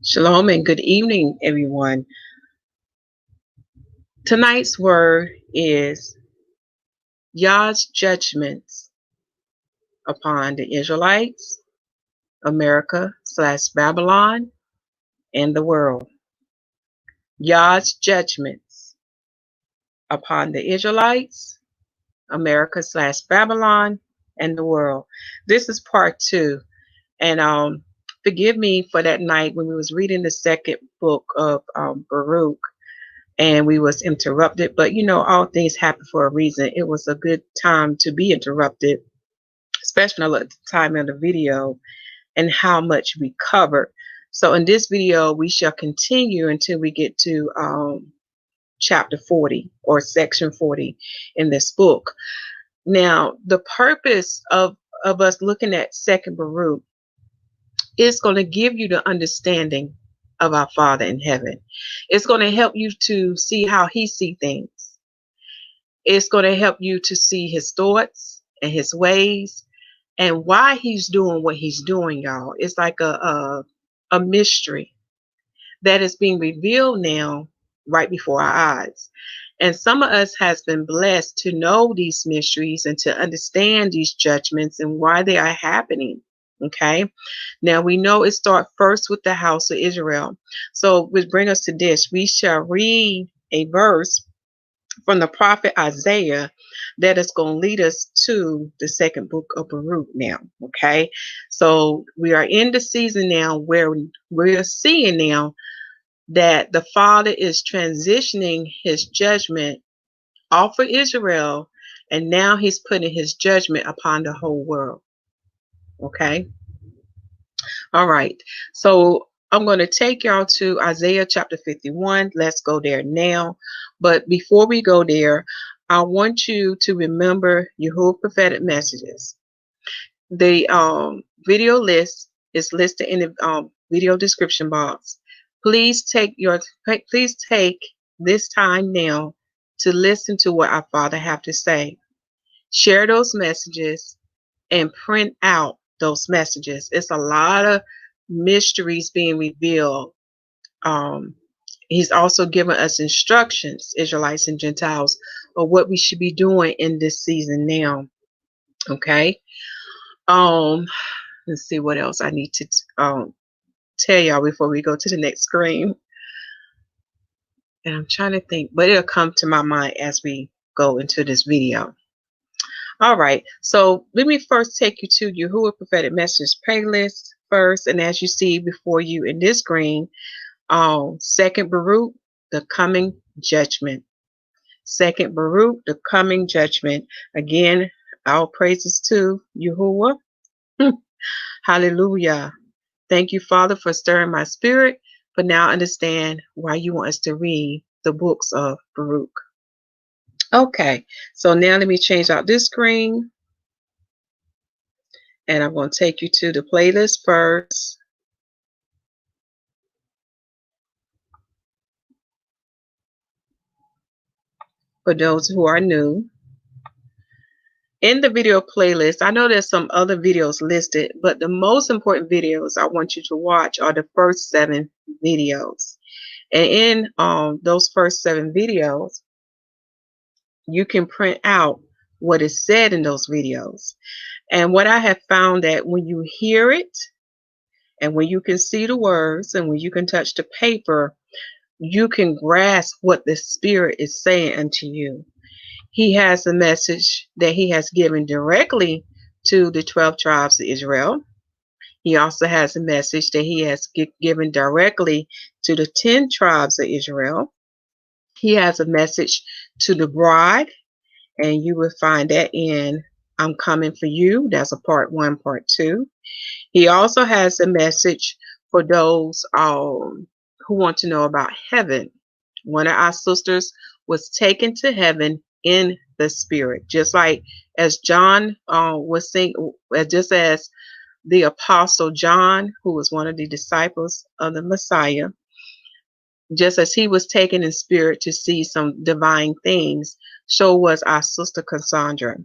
Shalom and good evening, everyone. Tonight's word is YAH's judgments upon the Israelites, America/Babylon, and the world. YAH's judgments upon the Israelites, America/Babylon, and the world. This is part 2. And forgive me for that night when we was reading the second book of Baruch. And we was interrupted, but all things happen for a reason. It was a good time to be interrupted, especially at the time of the video and how much we covered. So in this video, we shall continue until we get to chapter 40 or section 40 in this book. Now, the purpose of us looking at second Baruch is going to give you the understanding of our Father in heaven. It's going to help you to see how he sees things. It's going to help you to see his thoughts and his ways and why he's doing what he's doing, y'all. It's like a mystery that is being revealed now right before our eyes. And some of us has been blessed to know these mysteries and to understand these judgments and why they are happening. Okay, now we know it starts first with the house of Israel. So which bring us to this. We shall read a verse from the prophet Isaiah that is going to lead us to the second book of Baruch now. Okay, so we are in the season now where we're seeing now that the Father is transitioning his judgment off of Israel, and now he's putting his judgment upon the whole world. Okay. All right. So I'm going to take y'all to Isaiah chapter 51. Let's go there now. But before we go there, I want you to remember YAHUAH prophetic messages. The video list is listed in the video description box. Please take this time now to listen to what our Father have to say. Share those messages and print out those messages. It's a lot of mysteries being revealed. He's also given us instructions, Israelites and Gentiles, of what we should be doing in this season now. Okay. Let's see what else I need to tell y'all before we go to the next screen. And I'm trying to think, but it'll come to my mind as we go into this video. All right, so let me first take you to YAHUAH prophetic message playlist first. And as you see before you in this screen, second Baruch, the coming judgment. Second Baruch, the coming judgment. Again, our praises to YAHUAH. Hallelujah. Thank you, Father, for stirring my spirit. But now I understand why you want us to read the books of Baruch. Okay, so now let me change out this screen. And I'm going to take you to the playlist first. For those who are new. In the video playlist, I know there's some other videos listed, but the most important videos I want you to watch are the first 7 videos. And in those first 7 videos, you can print out what is said in those videos. And what I have found that when you hear it, and when you can see the words, and when you can touch the paper, you can grasp what the Spirit is saying unto you. He has a message that he has given directly to the 12 tribes of Israel. He also has a message that he has given directly to the 10 tribes of Israel. He has a message to the bride, and you will find that in I'm Coming for You. That's a part 1, part 2. He also has a message for those who want to know about heaven. One of our sisters was taken to heaven in the spirit, just like as John was saying, just as the apostle John, who was one of the disciples of the Messiah, just as he was taken in spirit to see some divine things, so was our sister Cassandra.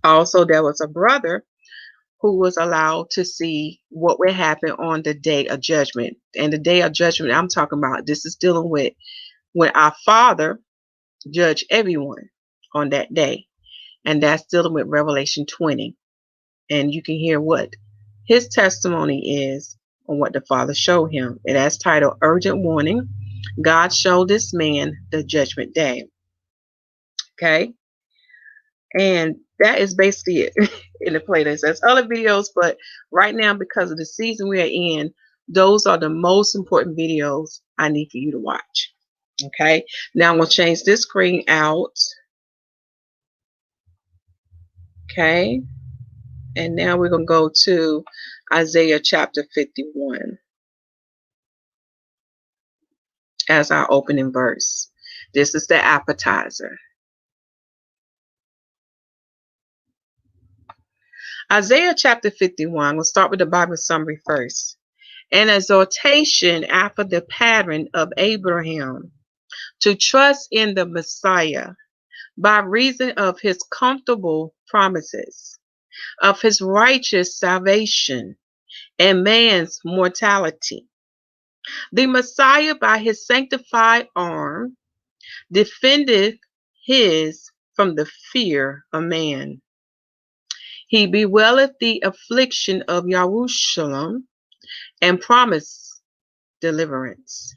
Also, there was a brother who was allowed to see what would happen on the day of judgment. And the day of judgment I'm talking about, this is dealing with when our Father judged everyone on that day. And that's dealing with Revelation 20. And you can hear what his testimony is on what the Father showed him. It has titled Urgent Warning. God showed this man the judgment day. Okay. And that is basically it in the playlist. There's other videos, but right now, because of the season we are in, those are the most important videos I need for you to watch. Okay. Now I'm going to change this screen out. Okay. And now we're going to go to Isaiah chapter 51 as our opening verse. This is the appetizer. Isaiah chapter 51, we'll start with the Bible summary first. An exhortation after the pattern of Abraham to trust in the Messiah by reason of his comfortable promises, of his righteous salvation and man's mortality. The Messiah by his sanctified arm defendeth his from the fear of man. He bewaileth the affliction of Yahushua and promised deliverance.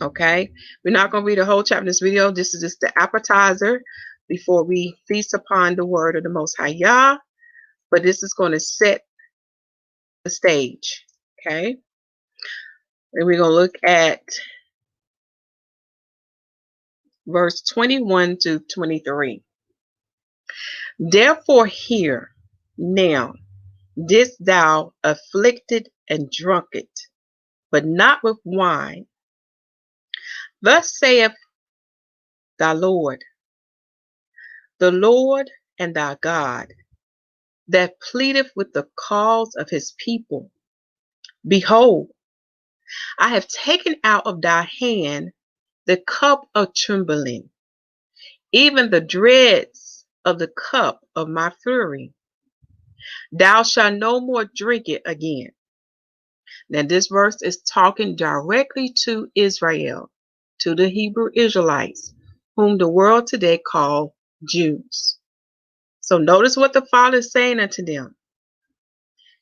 Okay, we're not going to read the whole chapter in this video. This is just the appetizer before we feast upon the word of the Most High Yah. But this is going to set the stage. Okay, and we're going to look at verse 21 to 23. Therefore hear now, didst thou afflicted and drunkard, but not with wine. Thus saith thy Lord, the Lord and thy God, that pleadeth with the cause of his people. Behold, I have taken out of thy hand the cup of trembling, even the dregs of the cup of my fury. Thou shalt no more drink it again. Now this verse is talking directly to Israel, to the Hebrew Israelites, whom the world today call Jews. So notice what the Father is saying unto them.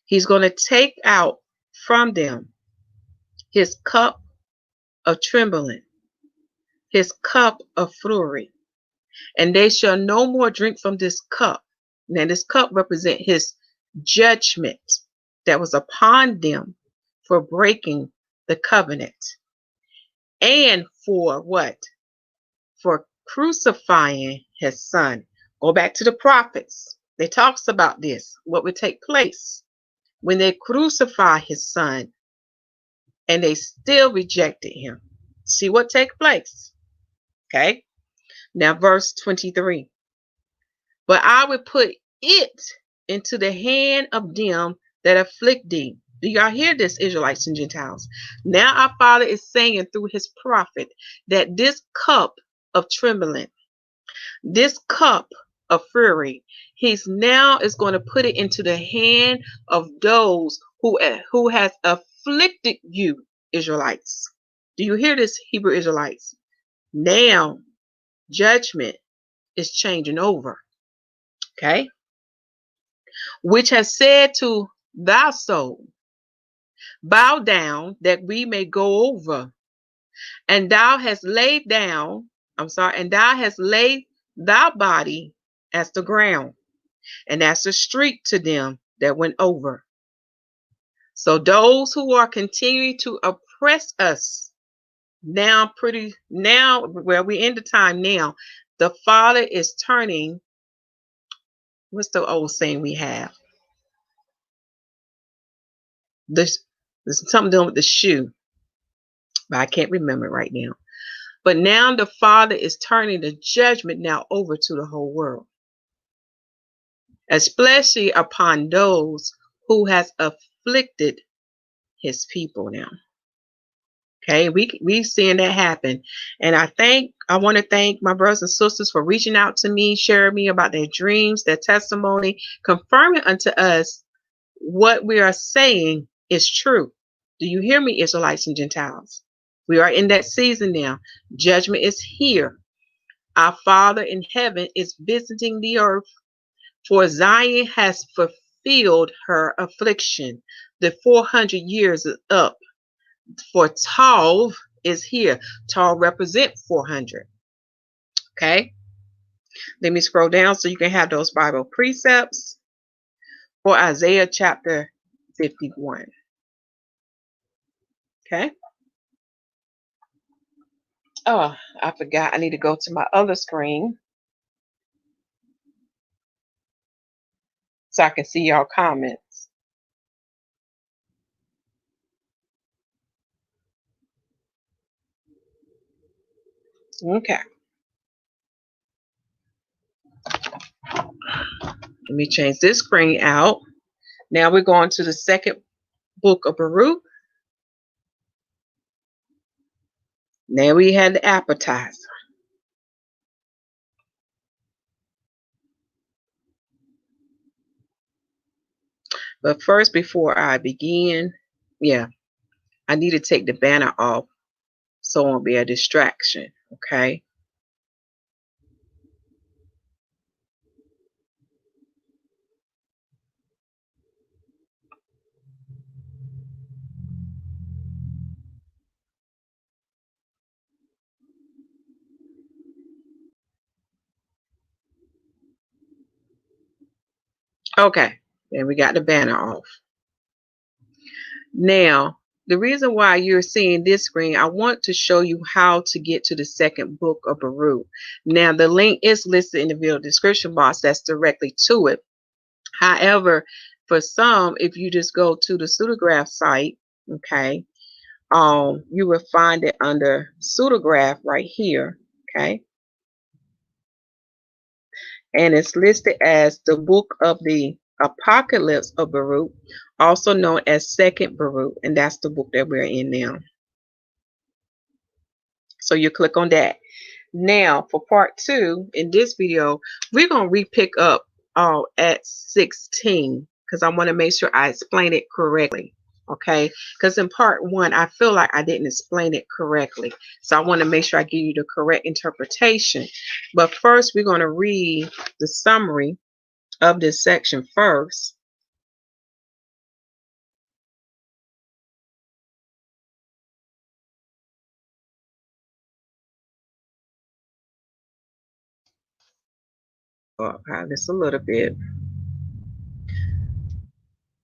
He's going to take out from them his cup of trembling, his cup of fury, and they shall no more drink from this cup. Now this cup represents his judgment that was upon them for breaking the covenant. And for what? For crucifying his son. Go back to the prophets. They talks about this, what would take place when they crucify his son and they still rejected him. See what take place. Okay. Now verse 23. But I will put it into the hand of them that afflict thee. Do y'all hear this, Israelites and Gentiles? Now our Father is saying through his prophet that this cup of trembling, this cup of fury, he's now is going to put it into the hand of those who has afflicted you, Israelites. Do you hear this, Hebrew Israelites? Now judgment is changing over. Okay? Which has said to thy soul, bow down that we may go over. And thou hast laid down, and thou hast laid thy body as the ground, and as the street to them that went over. So those who are continuing to oppress us, now where we in the time now, the Father is turning, what's the old saying we have? There's something doing with the shoe, but I can't remember it right now. But now the Father is turning the judgment now over to the whole world, especially upon those who has afflicted his people now. Okay, we've seen that happen. And I want to thank my brothers and sisters for reaching out to me, sharing me about their dreams, their testimony, confirming unto us what we are saying is true. Do you hear me, Israelites and Gentiles? We are in that season now. Judgment is here. Our Father in heaven is visiting the earth, for Zion has fulfilled her affliction. The 400 years is up. For Tov is here. Tov represents 400. Okay. Let me scroll down so you can have those Bible precepts for Isaiah chapter 51. Okay. Oh, I forgot. I need to go to my other screen so I can see y'all comments. Okay. Let me change this screen out. Now we're going to the second book of Baruch. Now we had the appetizer. But first, before I begin, I need to take the banner off so it won't be a distraction. Okay. Okay. Then we got the banner off. Now, the reason why you're seeing this screen, I want to show you how to get to the second book of Baruch. Now, the link is listed in the video description box. That's directly to it. However, for some, if you just go to the pseudograph site, okay, you will find it under pseudograph right here, okay, and it's listed as the book of the Apocalypse of Baruch, also known as Second Baruch, and that's the book that we're in now. So you click on that. Now, for part 2 in this video, we're going to re-pick up at 16 because I want to make sure I explain it correctly. Okay, because in part 1, I feel like I didn't explain it correctly. So I want to make sure I give you the correct interpretation. But first, we're going to read the summary of this section first. I'll have this a little bit.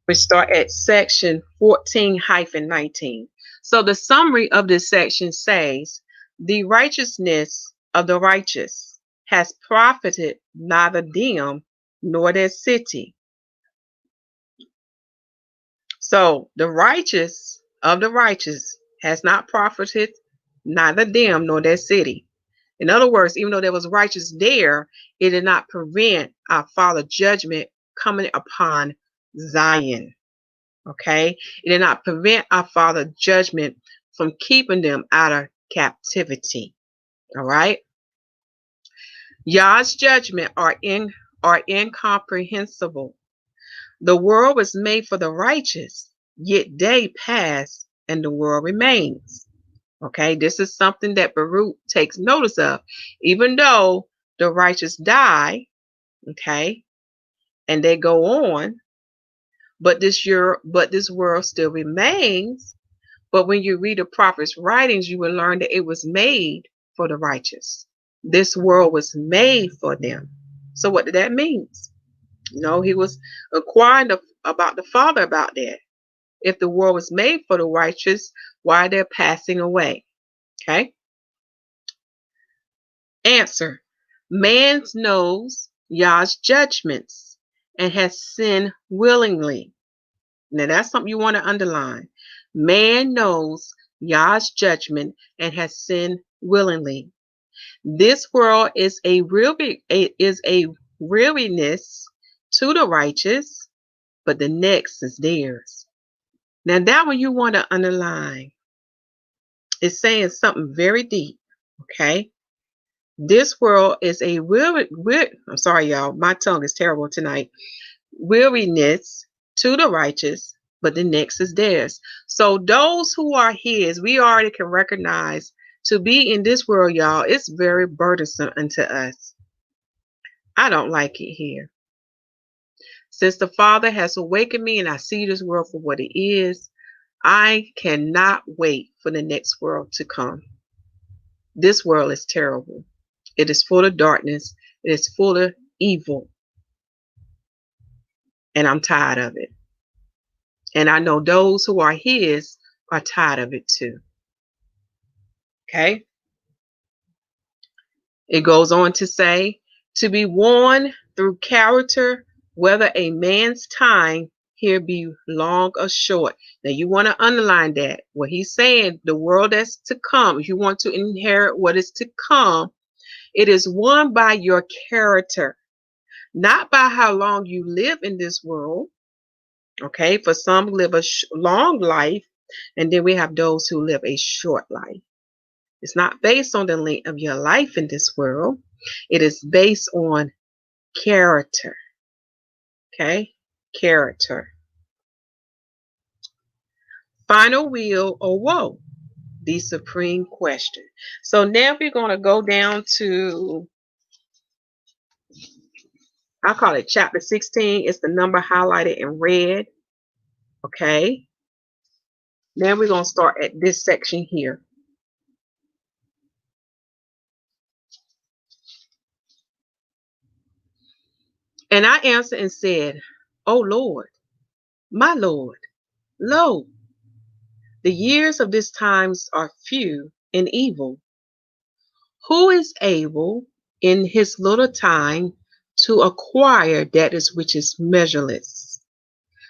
We start at section 14-19. So the summary of this section says, the righteousness of the righteous has profited neither them nor their city. So the righteous of the righteous has not profited neither them nor their city. In other words, even though there was righteous there, it did not prevent our Father's judgment coming upon Zion. Okay, it did not prevent our Father's judgment from keeping them out of captivity. All right, YAH's judgment are incomprehensible. The world was made for the righteous, yet they pass and the world remains. Okay, this is something that Baruch takes notice of. Even though the righteous die, okay, and they go on, but this world still remains. But when you read the prophet's writings, you will learn that it was made for the righteous. This world was made for them. So what did that mean? He was inquiring about the Father about that. If the world was made for the righteous, why they're passing away? Okay. Answer. Man knows YAH's judgments and has sinned willingly. Now that's something you want to underline. Man knows YAH's judgment and has sinned willingly. This world is a weariness to the righteous, but the next is theirs. Now that one you want to underline. It's saying something very deep. Okay. This world is a I'm sorry, y'all. My tongue is terrible tonight. Weariness to the righteous, but the next is theirs. So those who are his, we already can recognize to be in this world, y'all, it's very burdensome unto us. I don't like it here. Since the Father has awakened me and I see this world for what it is, I cannot wait for the next world to come. This world is terrible. It is full of darkness. It is full of evil. And I'm tired of it. And I know those who are his are tired of it too. Okay? It goes on to say, to be warned through character, whether a man's time here be long or short. Now you want to underline that. What he's saying, the world that's to come, if you want to inherit what is to come, it is won by your character, not by how long you live in this world. Okay, for some live a long life, and then we have those who live a short life. It's not based on the length of your life in this world. It is based on character. Okay, character. Final will or woe, the supreme question. So now we're going to go down to, I call it chapter 16. It's the number highlighted in red. Okay. Now we're going to start at this section here. And I answered and said, O Lord, my Lord, lo, the years of this times are few and evil. Who is able in his little time to acquire that is which is measureless?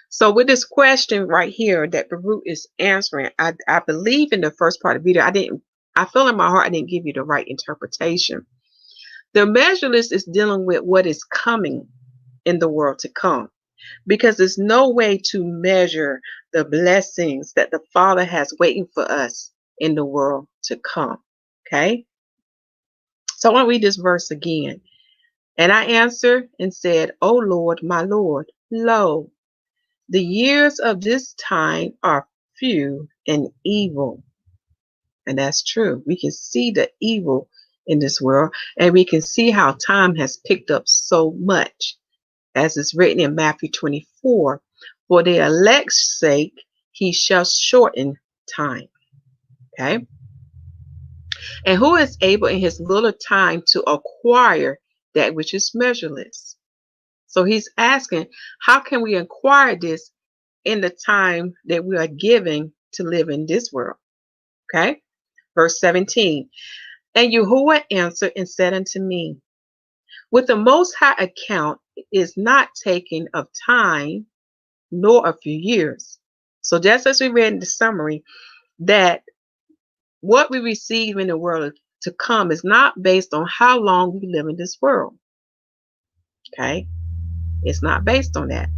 So with this question right here that Baruch is answering, I believe in the first part of the video, I feel in my heart I didn't give you the right interpretation. The measureless is dealing with what is coming in the world to come, because there's no way to measure the blessings that the Father has waiting for us in the world to come. Okay, so I want to read this verse again. And I answered and said, O Lord, my Lord, lo, the years of this time are few and evil. And that's true. We can see the evil in this world, and we can see how time has picked up so much. As is written in Mathew 24, for the elect's sake, he shall shorten time. Okay. And who is able in his little time to acquire that which is measureless? So he's asking, how can we acquire this in the time that we are given to live in this world? Okay. Verse 17. And YAHUAH answered and said unto me, with the most high account is not taken of time, nor a few years. So just as we read in the summary, that what we receive in the world to come is not based on how long we live in this world. Okay? It's not based on that.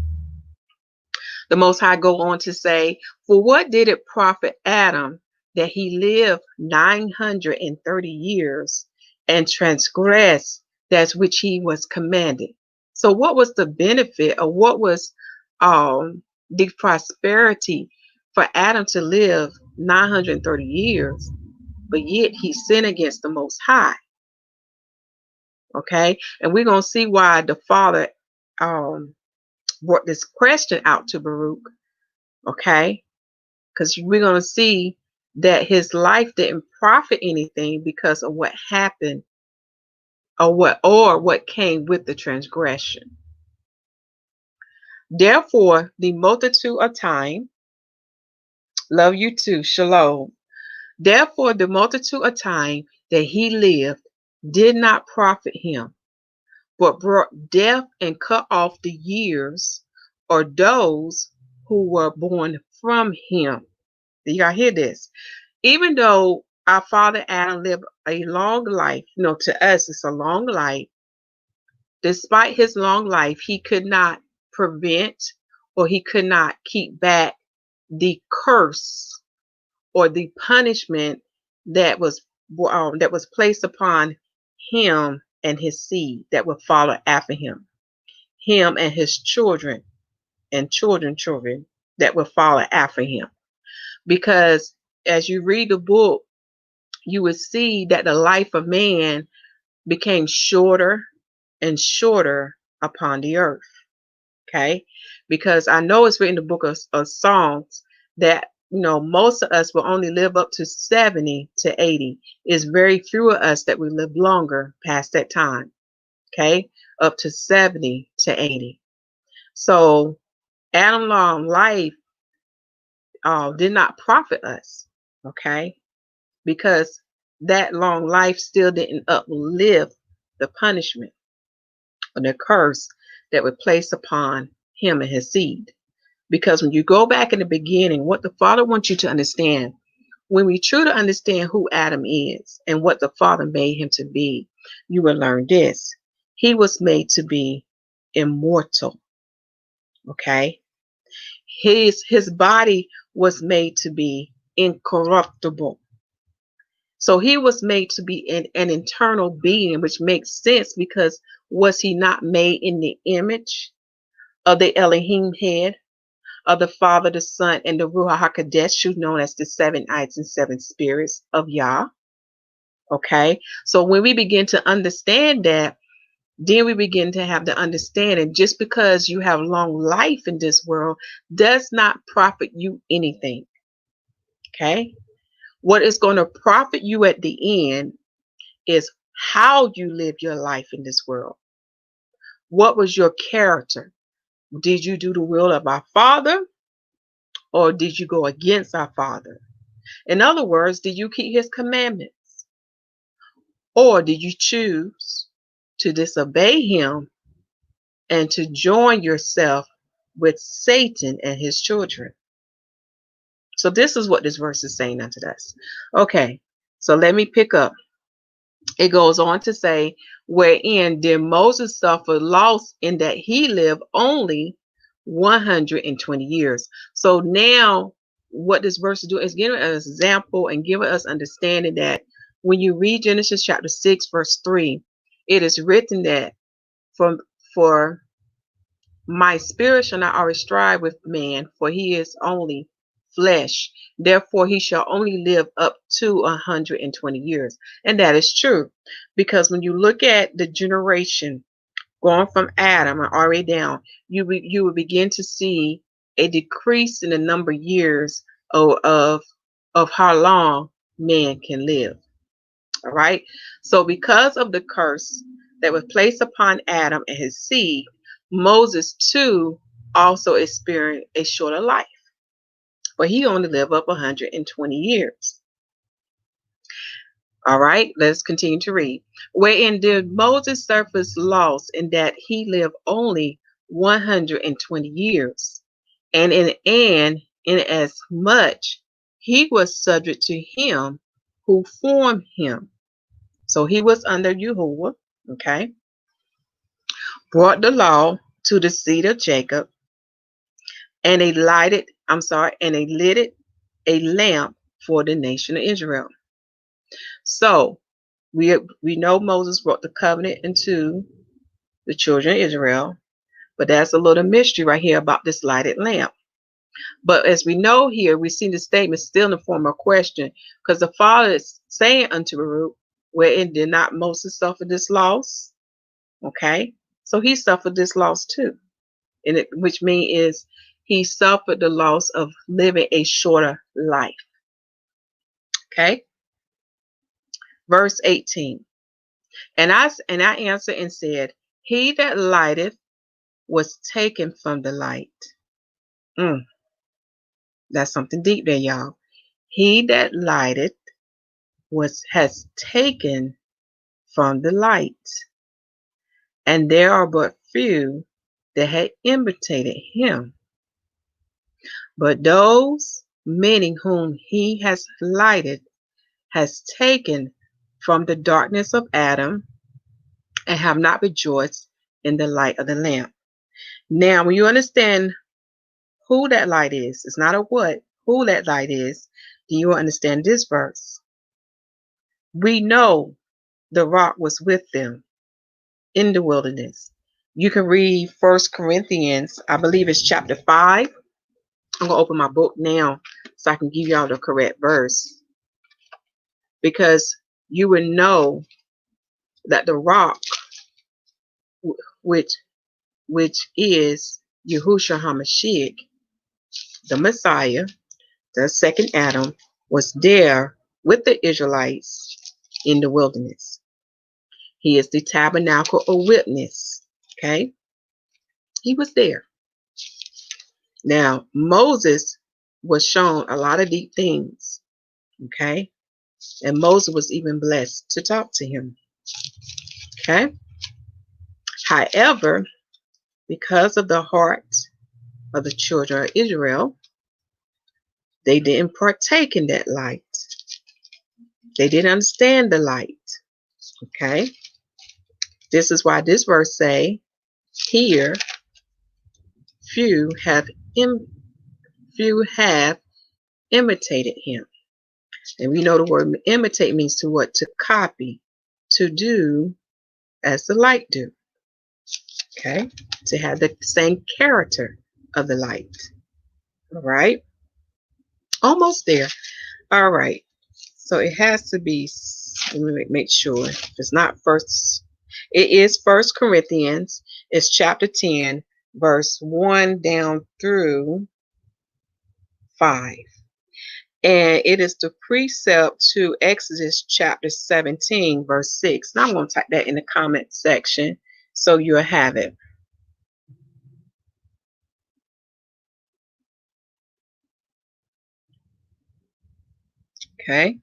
The Most High go on to say, for what did it profit Adam that he lived 930 years and transgressed that which he was commanded? So what was the benefit, or what was the prosperity for Adam to live 930 years, but yet he sinned against the Most High? Okay, and we're going to see why the Father brought this question out to Baruch. Okay, because we're going to see that his life didn't profit anything because of what happened, or what came with the transgression. Therefore, the multitude of time, love you too, Shalom. Therefore, the multitude of time that he lived did not profit him, but brought death and cut off the years, or those who were born from him. Do y'all hear this? Even though our father Adam lived a long life, to us it's a long life, despite his long life, he could not prevent, or he could not keep back the curse or the punishment that was placed upon him and his seed that would follow after him and his children. and children that will follow after him. Because as you read the book, you will see that the life of man became shorter and shorter upon the earth. Okay, because I know it's written in the book of Psalms that most of us will only live up to 70 to 80. It's very few of us that will live longer past that time. Okay, up to 70 to 80. So Adam's long life did not profit us. Okay, because that long life still didn't uplift the punishment or the curse that was placed upon him and his seed. Because when you go back in the beginning, what the Father wants you to understand, when we truly understand who Adam is and what the Father made him to be, you will learn this. He was made to be immortal. Okay? His body was made to be incorruptible. So he was made to be an internal being, which makes sense because was he not made in the image of the Elohim head, of the Father, the Son, and the Ruach HaKodesh, known as the 7 eyes and 7 spirits of YAH? Okay, so when we begin to understand that, then we begin to have the understanding just because you have long life in this world does not profit you anything. Okay, what is going to profit you at the end is how you live your life in this world. What was your character? Did you do the will of our Father, or did you go against our Father? In other words, did you keep his commandments, or did you choose to disobey him and to join yourself with Satan and his children? So this is what this verse is saying unto us. Okay, so let me pick up. It goes on to say, wherein did Moses suffer loss in that he lived only 120 years. So now what this verse is doing is giving us an example and giving us understanding that when you read Genesis chapter 6 verse 3, it is written that for my spirit shall not always strive with man, for he is only flesh. Therefore, he shall only live up to 120 years. And that is true. Because when you look at the generation going from Adam and all the way down, you will begin to see a decrease in the number of years of how long man can live. All right. So because of the curse that was placed upon Adam and his seed, Moses too also experienced a shorter life, but he only lived up 120 years. All right, let's continue to read. Wherein did Moses suffer loss in that he lived only 120 years, and in as much he was subject to him who formed him. So he was under YAHUAH, okay, brought the law to the seed of Jacob, and they lit a lamp for the nation of Israel. So we know Moses brought the covenant into the children of Israel, but that's a little mystery right here about this lighted lamp. But as we know here, we see the statement still in the form of a question, because the Father is saying unto Baruch, wherein did not Moses suffer this loss? Okay, so he suffered this loss too, and which means is he suffered the loss of living a shorter life. Okay, verse 18. And I answered and said, he that lighteth was taken from the light. That's something deep there, y'all. He that lighteth has taken from the light, and there are but few that had imitated him. But those many whom he has lighted has taken from the darkness of Adam, and have not rejoiced in the light of the lamp. Now, when you understand who that light is, it's not a what, who that light is, then you will understand this verse. We know the rock was with them in the wilderness. You can read 1 Corinthians, I believe it's chapter 5. I'm going to open my book now so I can give y'all the correct verse. Because you would know that the rock, which is Yahushua HaMashiach, the Messiah, the second Adam, was there with the Israelites in the wilderness. He is the tabernacle of witness. Okay? He was there. Now, Moses was shown a lot of deep things. Okay? And Moses was even blessed to talk to him. Okay? However, because of the heart of the children of Israel, they didn't partake in that light. They didn't understand the light. Okay? This is why this verse say, here few have imitated him. And we know the word imitate means to what? To copy, to do as the light do. Okay? To have the same character of the light. All right? Almost there. All right. So it has to be, let me make sure. It's not first. It is 1 Corinthians. It's chapter 10, verse 1 down through 5. And it is the precept to Exodus chapter 17, verse 6. Now I'm going to type that in the comment section so you'll have it. Okay.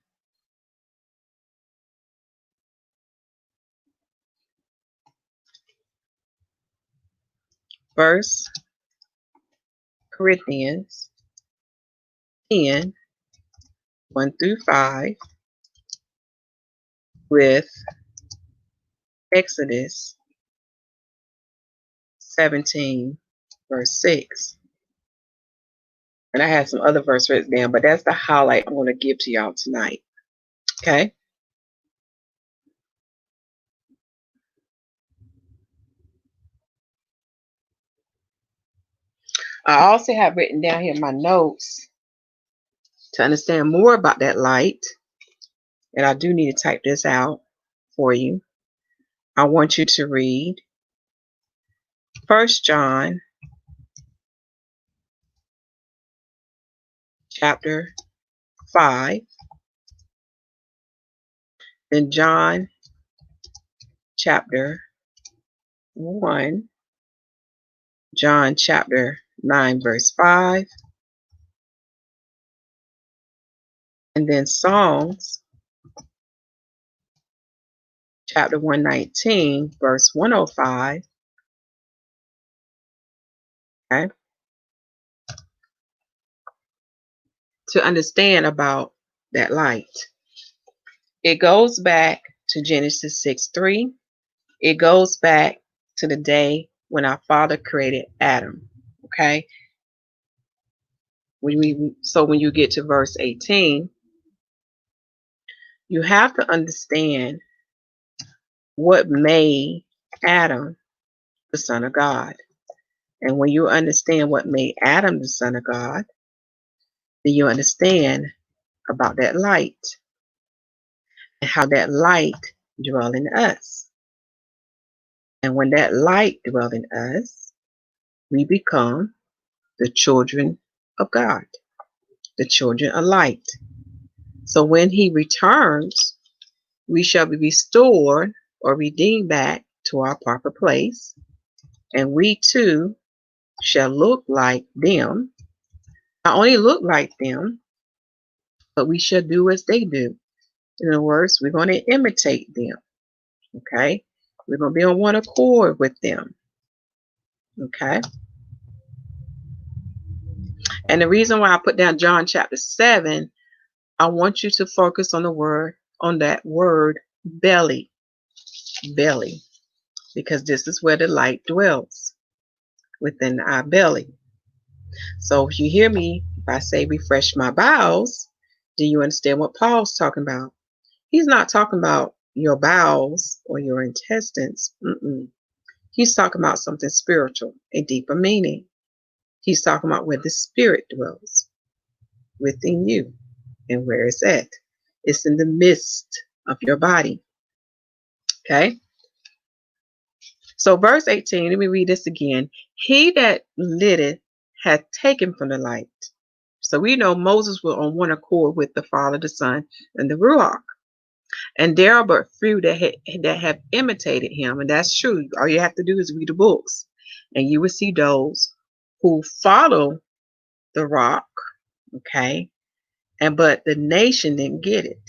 First Corinthians 10, 1 through 5 with Exodus 17, verse 6. And I have some other verse written down, but that's the highlight I'm going to give to y'all tonight. Okay. I also have written down here my notes to understand more about that light. And I do need to type this out for you. I want you to read 1 John chapter 5, then John chapter 1, John chapter 9, verse 5, and then Psalms chapter 119, verse 105. Okay. To understand about that light. It goes back to Genesis 6:3. It goes back to the day when our Father created Adam. Okay. So when you get to verse 18, you have to understand what made Adam the son of God. And when you understand what made Adam the son of God, then you understand about that light and how that light dwells in us. And when that light dwells in us, we become the children of God, the children of light. So when he returns, we shall be restored or redeemed back to our proper place. And we too shall look like them. Not only look like them, but we shall do as they do. In other words, we're going to imitate them. Okay? We're going to be on one accord with them. Okay? And the reason why I put down John chapter 7, I want you to focus on that word belly. Belly. Because this is where the light dwells, within our belly. So if you hear me, if I say refresh my bowels, do you understand what Paul's talking about? He's not talking about your bowels or your intestines. He's talking about something spiritual, a deeper meaning. He's talking about where the spirit dwells within you and where it's at. It's in the midst of your body. Okay. So verse 18, let me read this again. He that litteth hath taken from the light. So we know Moses was on one accord with the Father, the Son, and the Ruach. And there are but few that have imitated him. And that's true. All you have to do is read the books. And you will see those who follow the rock. Okay. But the nation didn't get it.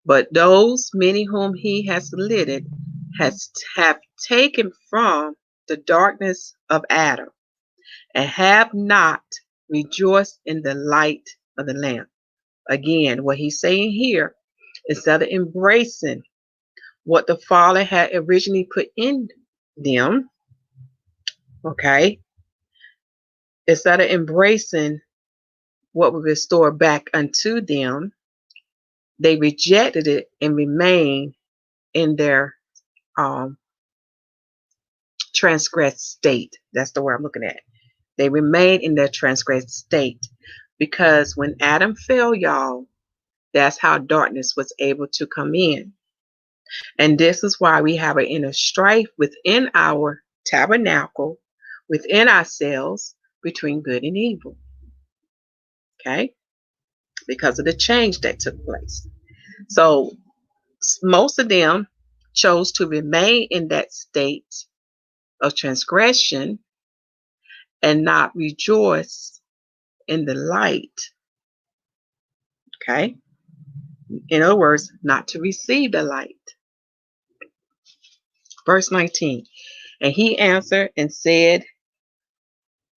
But those many whom he has lidded have taken from the darkness of Adam, and have not rejoiced in the light of the lamp. Again, what he's saying here, instead of embracing what the Father had originally put in them, okay, instead of embracing what was restored back unto them, they rejected it and remained in their transgressed state. That's the word I'm looking at. They remained in their transgressed state, because when Adam fell, y'all, that's how darkness was able to come in. And this is why we have an inner strife within our tabernacle, within ourselves, between good and evil. Okay? Because of the change that took place. So most of them chose to remain in that state of transgression and not rejoice in the light. Okay? In other words, not to receive the light. Verse 19. And he answered and said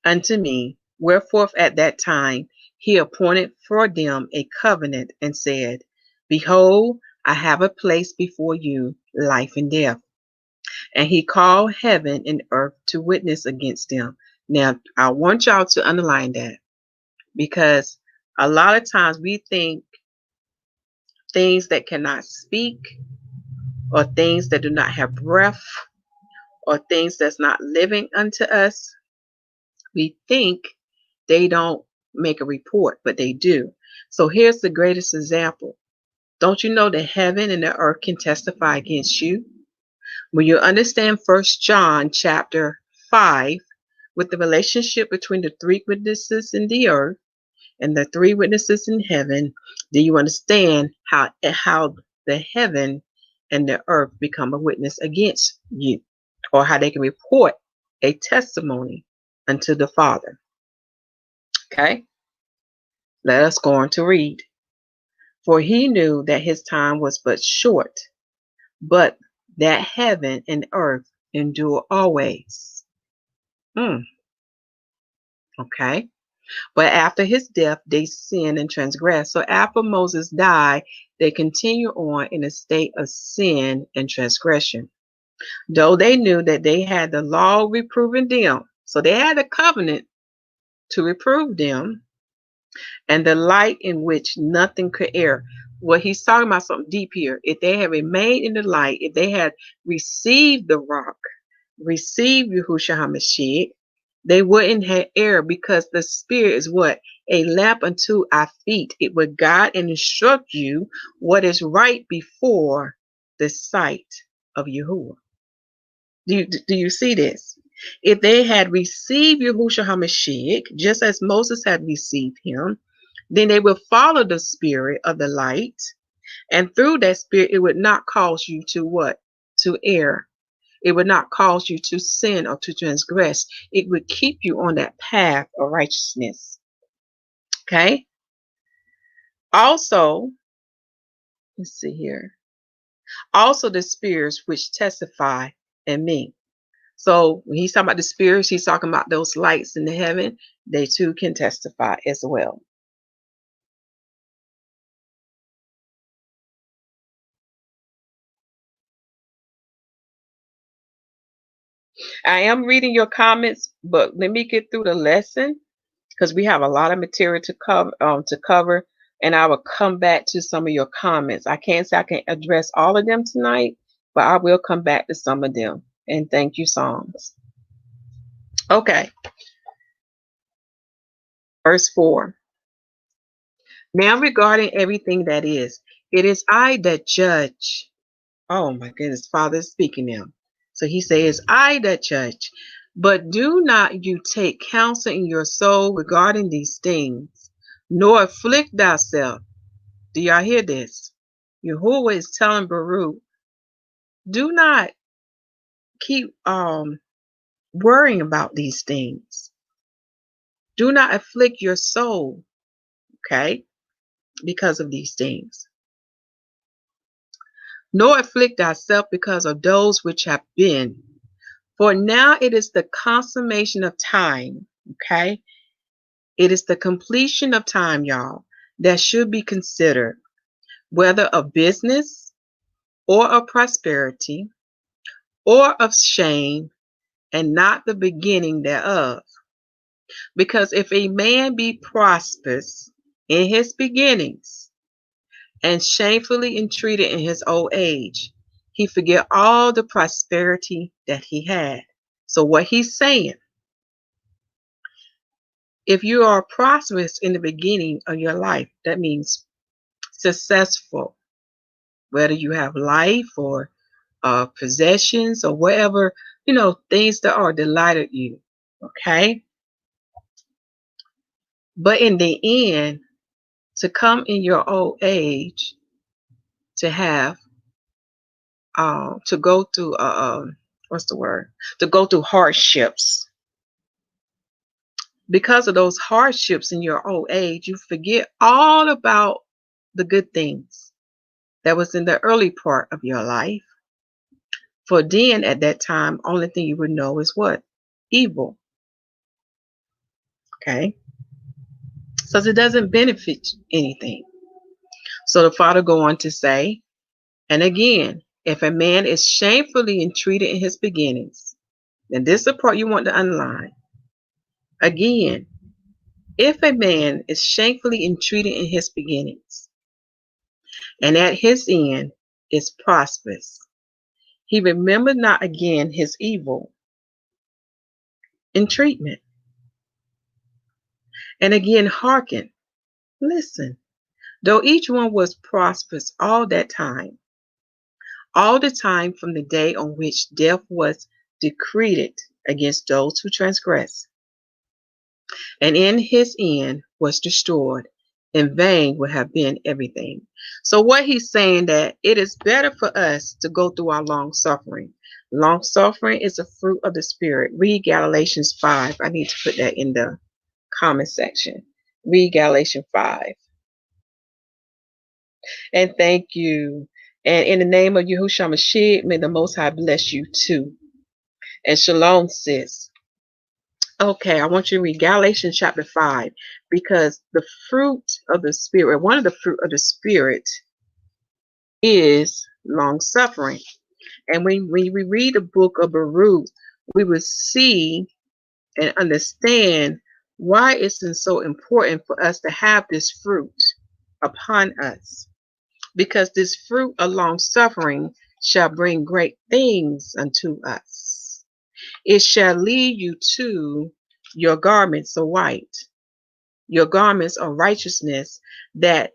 unto me, wherefore at that time he appointed for them a covenant, and said, behold, I have a place before you, life and death. And he called heaven and earth to witness against them. Now, I want y'all to underline that, because a lot of times we think things that cannot speak, or things that do not have breath, or things that's not living unto us, we think they don't make a report, but they do. So here's the greatest example. Don't you know that heaven and the earth can testify against you? When you understand 1 John chapter 5, with the relationship between the three witnesses in the earth and the three witnesses in heaven, then you understand how the heaven and the earth become a witness against you, or how they can report a testimony unto the Father. Okay? Let us go on to read. For he knew that his time was but short, but that heaven and earth endure always. Okay? But after his death, they sinned and transgressed. So after Moses died, they continue on in a state of sin and transgression. Though they knew that they had the law reproving them. So they had a covenant to reprove them, and the light in which nothing could err. Well, he's talking about something deep here. If they had remained in the light, if they had received the rock, received YAHUAH HaMashiach, they wouldn't have error, because the Spirit is what? A lamp unto our feet. It would guide and instruct you what is right before the sight of Yahuwah. Do you see this? If they had received YAHUAH HaMashiach, just as Moses had received him, then they will follow the spirit of the light. And through that spirit, it would not cause you to what? To err. It would not cause you to sin or to transgress. It would keep you on that path of righteousness. Okay? Also, let's see here. Also the spirits which testify in me. So when he's talking about the spirits, he's talking about those lights in the heaven. They too can testify as well. I am reading your comments, but let me get through the lesson, because we have a lot of material to cover, and I will come back to some of your comments. I can't say I can address all of them tonight, but I will come back to some of them. And thank you, Psalms. Okay, verse 4. Now regarding everything that is, it is I that judge. Oh my goodness, Father is speaking now. So he says, I that judge. But do not you take counsel in your soul regarding these things, nor afflict thyself. Do y'all hear this? YAHUAH is telling Baruch, do not keep worrying about these things. Do not afflict your soul, okay, because of these things. Nor afflict thyself because of those which have been. For now it is the consummation of time, okay? It is the completion of time, y'all, that should be considered, whether of business or of prosperity or of shame, and not the beginning thereof. Because if a man be prosperous in his beginnings and shamefully entreated in his old age, he forget all the prosperity that he had. So what he's saying, if you are prosperous in the beginning of your life, that means successful, whether you have life or possessions or whatever, things that are delighted you, okay? But in the end, to come in your old age, to have, to go through, what's the word? To go through hardships. Because of those hardships in your old age, you forget all about the good things that was in the early part of your life. For then, at that time, only thing you would know is what? Evil. Okay? So it doesn't benefit anything. So the Father go on to say, and again, if a man is shamefully entreated in his beginnings, then this is the part you want to underline. Again, if a man is shamefully entreated in his beginnings, and at his end is prosperous, he remembered not again his evil entreatment. And again, hearken, listen, though each one was prosperous all the time from the day on which death was decreed against those who transgress, and in his end was destroyed, in vain would have been everything. So what he's saying, that it is better for us to go through our long suffering. Long suffering is a fruit of the Spirit. Read Galatians 5. I need to put that in the comment section. Read Galatians 5. And thank you. And in the name of Yahushua Mashiach, may the Most High bless you too. And shalom, sis. Okay, I want you to read Galatians chapter 5, because the fruit of the Spirit, one of the fruit of the Spirit is long suffering. And when we read the book of Baruch, we will see and understand why it's so important for us to have this fruit upon us. Because this fruit of long suffering shall bring great things unto us. It shall lead you to your garments of white, your garments of righteousness that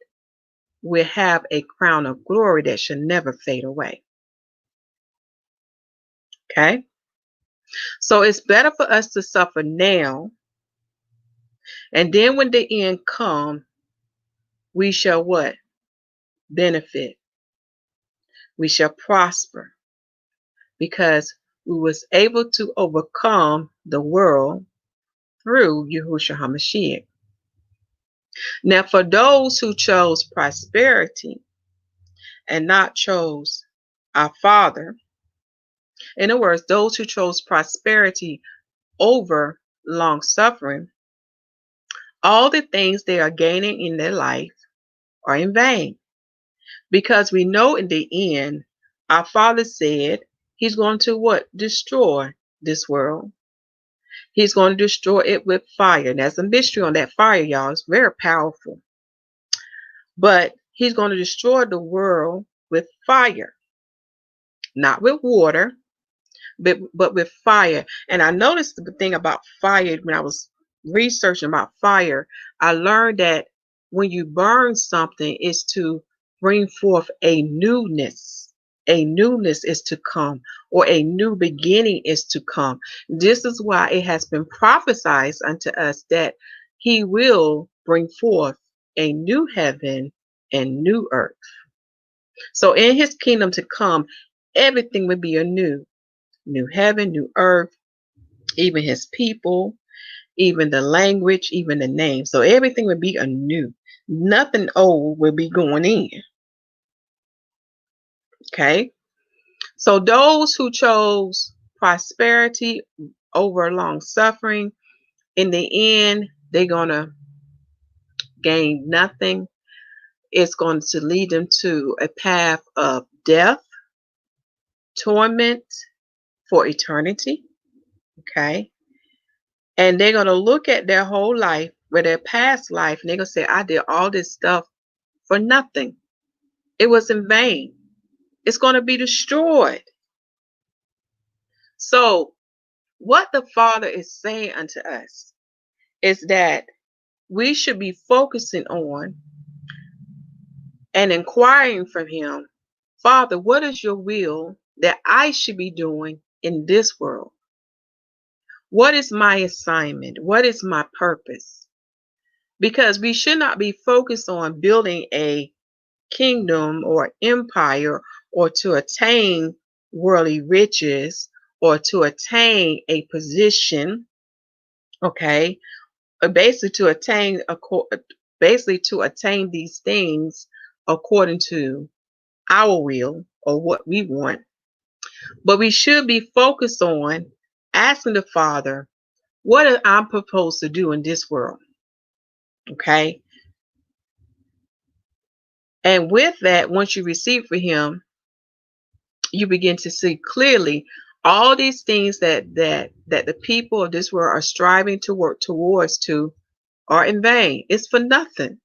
will have a crown of glory that shall never fade away. Okay? So it's better for us to suffer now, and then when the end comes, we shall what? Benefit. We shall prosper, because we was able to overcome the world through Yahushua HaMashiach. Now, for those who chose prosperity and not chose our Father, in other words, those who chose prosperity over long suffering, all the things they are gaining in their life are in vain. Because we know in the end, our Father said he's going to what? Destroy this world. He's going to destroy it with fire. And there's a mystery on that fire, y'all. It's very powerful. But he's going to destroy the world with fire, not with water, but with fire. And I noticed the thing about fire when I was researching about fire. I learned that when you burn something, is to bring forth a newness. A newness is to come, or a new beginning is to come. This is why it has been prophesied unto us that He will bring forth a new heaven and new earth. So in His kingdom to come, everything would be anew. New heaven, new earth, even His people, even the language, even the name. So everything would be anew. Nothing old will be going in. Okay. So those who chose prosperity over long suffering, in the end, they're going to gain nothing. It's going to lead them to a path of death, torment for eternity. Okay. And they're going to look at their whole life, with their past life, and they're going to say, I did all this stuff for nothing. It was in vain. It's going to be destroyed. So what the Father is saying unto us is that we should be focusing on and inquiring from Him, Father, what is your will that I should be doing in this world? What is my assignment? What is my purpose? Because we should not be focused on building a kingdom or empire, or to attain worldly riches, or to attain a position, okay, basically to attain these things according to our will or what we want. But we should be focused on asking the Father, what am I proposed to do in this world? Okay. And with that, once you receive from Him, you begin to see clearly all these things that the people of this world are striving to work towards to are in vain. It's for nothing.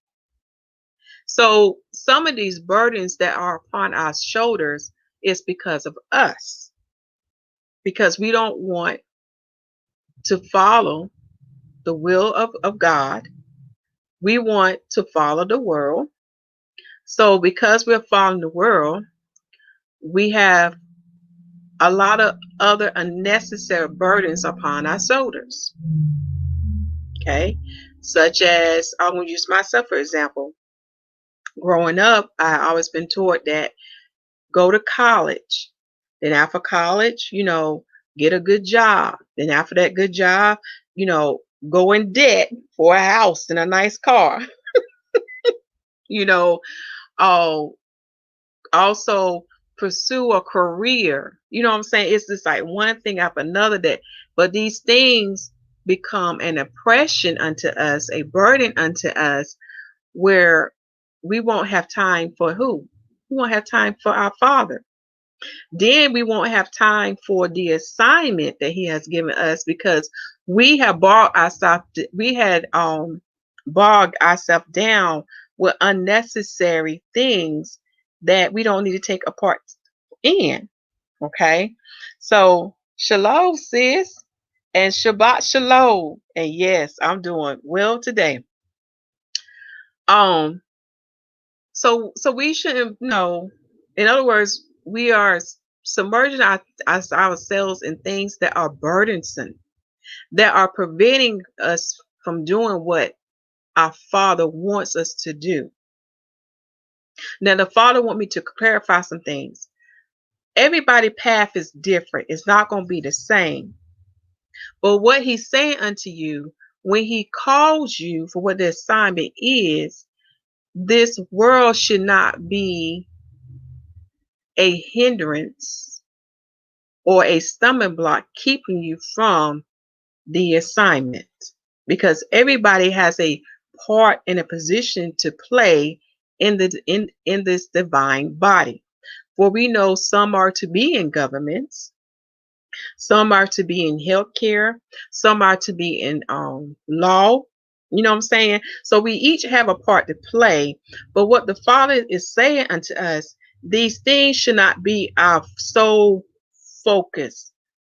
So some of these burdens that are upon our shoulders is because of us, because we don't want to follow the will of God. We want to follow the world. So because we're following the world, we have a lot of other unnecessary burdens upon our shoulders. Okay. Such as, I'm going to use myself for example. Growing up, I always been taught that go to college. Then after college, get a good job. Then after that good job, go in debt for a house and a nice car. you know, uh, also pursue a career. You know what I'm saying? It's just like one thing after another but these things become an oppression unto us, a burden unto us, where we won't have time for who? We won't have time for our Father. Then we won't have time for the assignment that He has given us, because we have bogged ourselves down with unnecessary things that we don't need to take a part in. Okay. So shalom, sis, and Shabbat shalom. And yes, I'm doing well today. So we shouldn't know. In other words, we are submerging ourselves in things that are burdensome, that are preventing us from doing what our Father wants us to do. Now, the Father wants me to clarify some things. Everybody's path is different. It's not going to be the same. But what He's saying unto you, when He calls you for what the assignment is, this world should not be a hindrance or a stumbling block keeping you from the assignment, because everybody has a part and a position to play in this divine body. For we know some are to be in governments, some are to be in healthcare, some are to be in law. You know what I'm saying? So we each have a part to play. But what the Father is saying unto us, these things should not be our sole focus.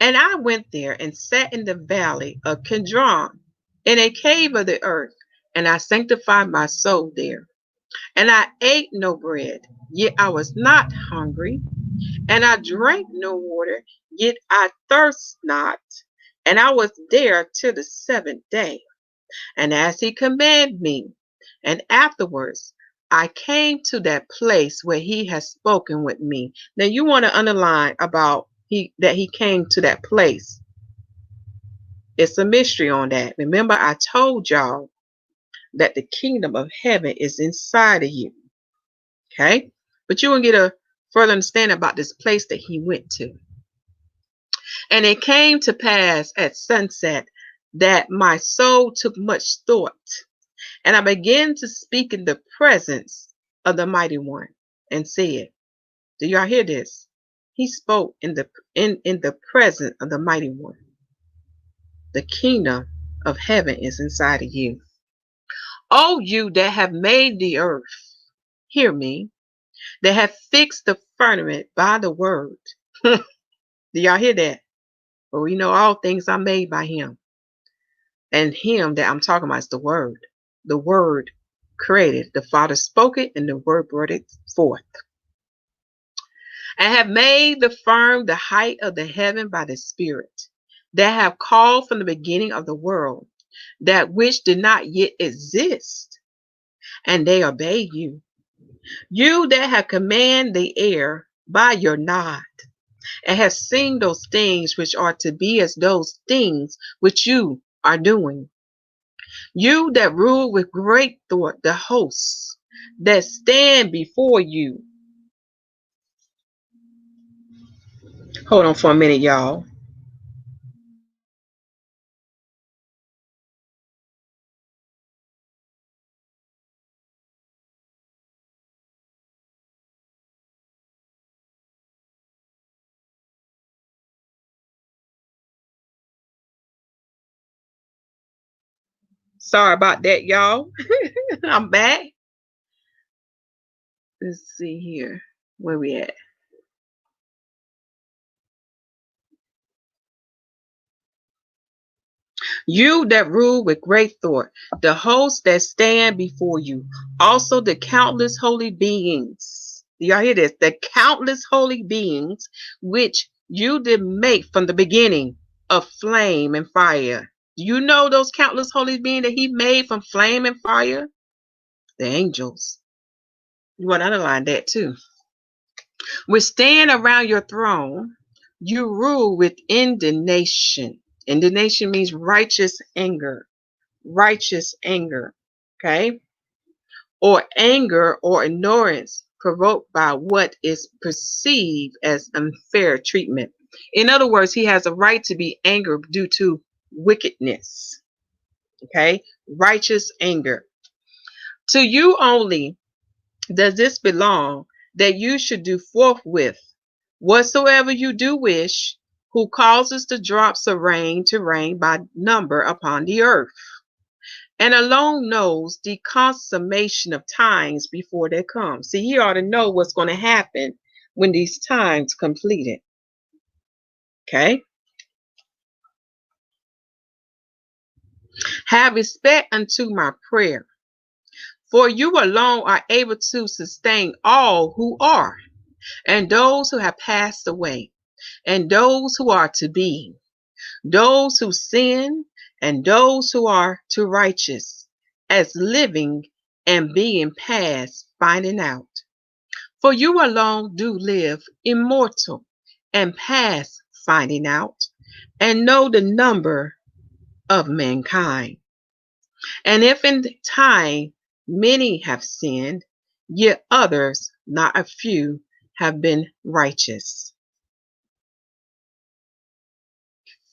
And I went there and sat in the valley of Kidron, in a cave of the earth, and I sanctified my soul there. And I ate no bread, yet I was not hungry, and I drank no water, yet I thirst not. And I was there till the seventh day. And as he commanded me, and afterwards I came to that place where he has spoken with me. Now you want to underline about that he came to that place. It's a mystery on that. Remember, I told y'all that the kingdom of heaven is inside of you. Okay? But you will get a further understanding about this place that he went to. And it came to pass at sunset that my soul took much thought, and I began to speak in the presence of the mighty one, and said, do y'all hear this? He spoke in the presence of the mighty one. The kingdom of heaven is inside of you. O you that have made the earth, hear me, that have fixed the firmament by the word. Do y'all hear that? For we know all things are made by him. And him that I'm talking about is the word. The word created. The Father spoke it and the word brought it forth. And have made the firm the height of the heaven by the Spirit, that have called from the beginning of the world, that which did not yet exist, and they obey you. You that have commanded the air by your nod, and have seen those things which are to be as those things which you are doing. You that rule with great thought the hosts that stand before you. Hold on for a minute, y'all. Sorry about that, y'all. I'm back. Let's see here. Where we at? You that rule with great thought, the hosts that stand before you, also the countless holy beings. Do y'all hear this? The countless holy beings which you did make from the beginning of flame and fire. Do you know those countless holy beings that he made from flame and fire? The angels. You want to underline that too. Which stand around your throne, you rule with indignation. Indignation means righteous anger. Righteous anger. Okay? Or anger or annoyance provoked by what is perceived as unfair treatment. In other words, he has a right to be angry due to wickedness. Okay? Righteous anger. To you only does this belong, that you should do forthwith whatsoever you do wish, who causes the drops of rain to rain by number upon the earth, and alone knows the consummation of times before they come. See, he ought to know what's going to happen when these times completed. Okay? Have respect unto my prayer, for you alone are able to sustain all who are, and those who have passed away, and those who are to be, those who sin, and those who are to righteous, as living and being past finding out. For you alone do live immortal and past finding out, and know the number of mankind. And if in time many have sinned, yet others, not a few, have been righteous.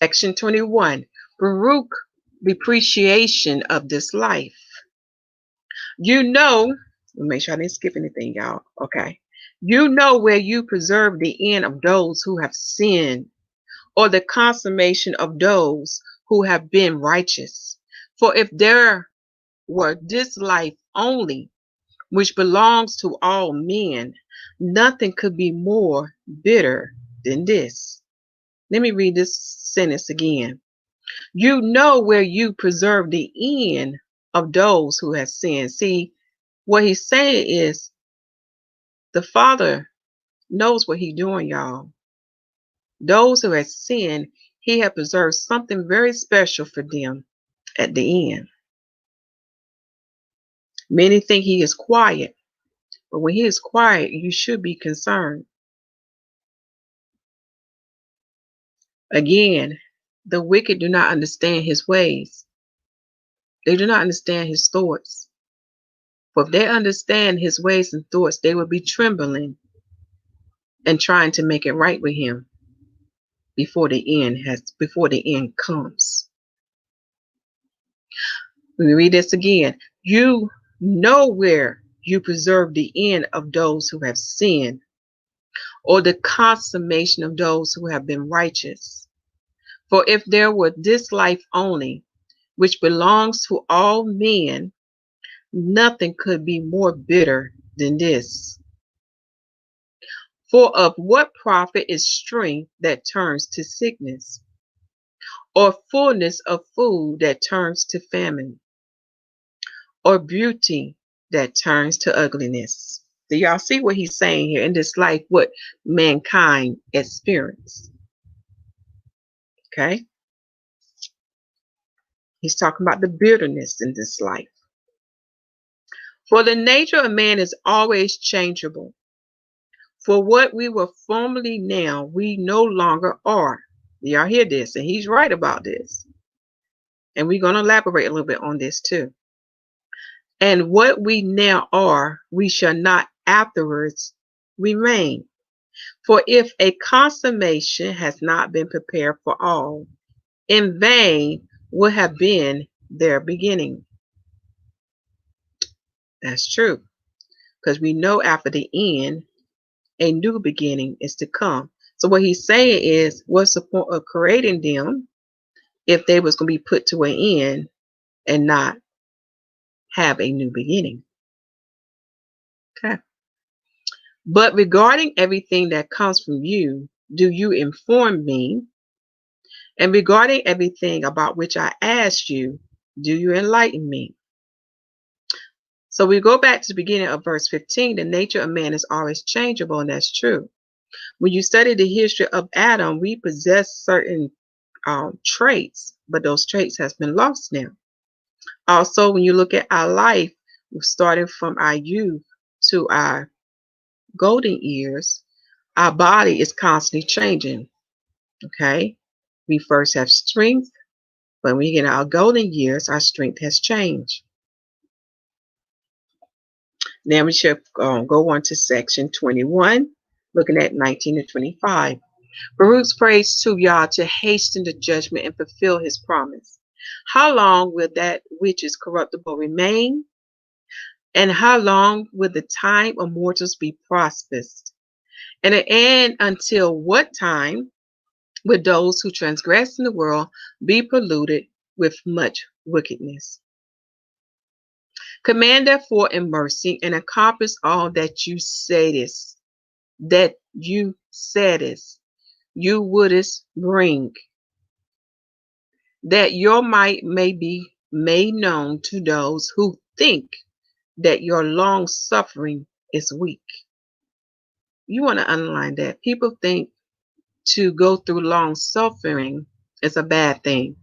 Section 21. Baruch, depreciation of this life. You know, make sure I didn't skip anything, y'all. Okay. You know where you preserve the end of those who have sinned, or the consummation of those who have been righteous. For if there were this life only, which belongs to all men, nothing could be more bitter than this. Let me read this sentence again. You know where you preserve the end of those who have sinned. See, what he's saying is the Father knows what he's doing, y'all. Those who have sinned, he has preserved something very special for them at the end. Many think he is quiet, but when he is quiet, you should be concerned. Again, the wicked do not understand his ways. They do not understand his thoughts. For if they understand his ways and thoughts, they will be trembling and trying to make it right with him before the end comes. Let me read this again. You know where you preserve the end of those who have sinned, or the consummation of those who have been righteous. For if there were this life only, which belongs to all men, nothing could be more bitter than this. For of what profit is strength that turns to sickness, or fullness of food that turns to famine, or beauty that turns to ugliness? Do y'all see what he's saying here? In this life, what mankind experience. Okay? He's talking about the bitterness in this life. For the nature of man is always changeable. For what we were formerly now, we no longer are. Y'all hear this? And he's right about this. And we're going to elaborate a little bit on this too. And what we now are, we shall not afterwards remain. For if a consummation has not been prepared for all, in vain would have been their beginning. That's true. Because we know after the end, a new beginning is to come. So what he's saying is, what's the point of creating them if they was going to be put to an end and not have a new beginning? Okay. But regarding everything that comes from you, do you inform me? And regarding everything about which I asked you, do you enlighten me? So we go back to the beginning of verse 15. The nature of man is always changeable, and that's true. When you study the history of Adam, we possess certain traits, but those traits has been lost now. Also, when you look at our life, starting from our youth to our golden years, our body is constantly changing. Okay, we first have strength, but when we get our golden years, our strength has changed. Now we should go on to section 21, looking at 19 to 25. Baruch prays to YAH to hasten the judgment and fulfill his promise. How long will that which is corruptible remain? And how long will the time of mortals be prosperous? And until what time will those who transgress in the world be polluted with much wickedness? Command therefore in mercy and accomplish all that you saidest, you wouldest bring, that your might may be made known to those who think that your long suffering is weak. You want to underline that. People think to go through long suffering is a bad thing.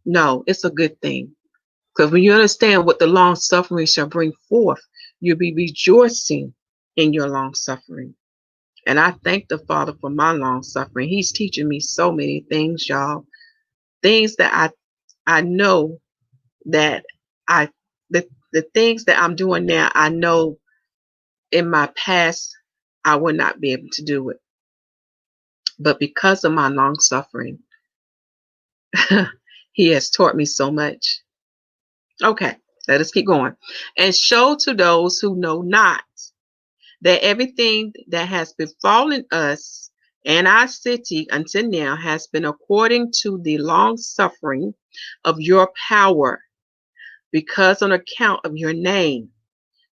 No, it's a good thing. Because when you understand what the long suffering shall bring forth, you'll be rejoicing in your long suffering. And I thank the Father for my long suffering. He's teaching me so many things, y'all. Things that I know that the things that I'm doing now, I know in my past I would not be able to do it. But because of my long suffering, he has taught me so much. Okay, let us keep going. And show to those who know not that everything that has befallen us and our city until now has been according to the long suffering of your power, because on account of your name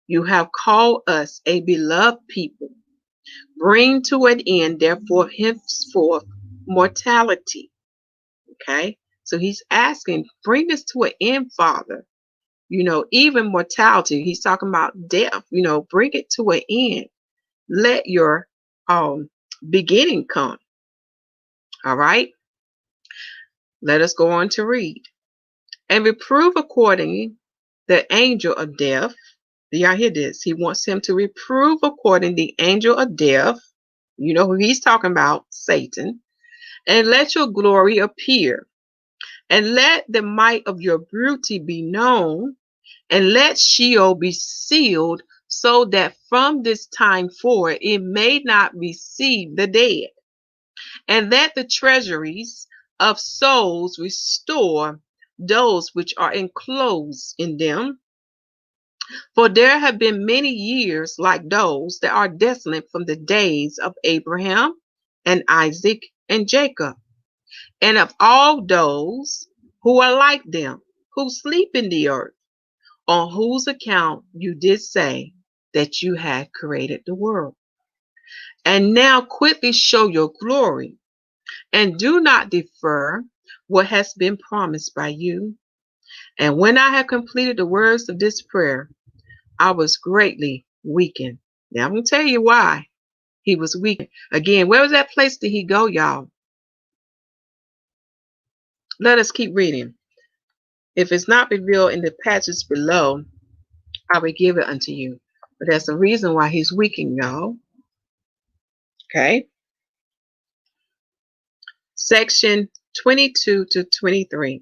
you have called us a beloved people. Bring to an end, therefore, henceforth mortality. Okay. So he's asking, bring this to an end, Father. Even mortality. He's talking about death. Bring it to an end. Let your beginning come. All right. Let us go on to read. And reprove according the angel of death. Do y'all hear this? He wants him to reprove according the angel of death. You know who he's talking about? Satan. And let your glory appear. And let the might of your beauty be known. And let Sheol be sealed, so that from this time forward it may not receive the dead. And that the treasuries of souls restore those which are enclosed in them. For there have been many years like those that are desolate from the days of Abraham and Isaac and Jacob, and of all those who are like them, who sleep in the earth, on whose account you did say that you had created the world. And now quickly show your glory, and do not defer what has been promised by you. And when I had completed the words of this prayer, I was greatly weakened. Now I'm going to tell you why he was weakened. Again, where was that place did he go, y'all? Let us keep reading. If it's not revealed in the passage below, I will give it unto you. But there's a reason why he's weakened, y'all. Okay. Section 22 to 23.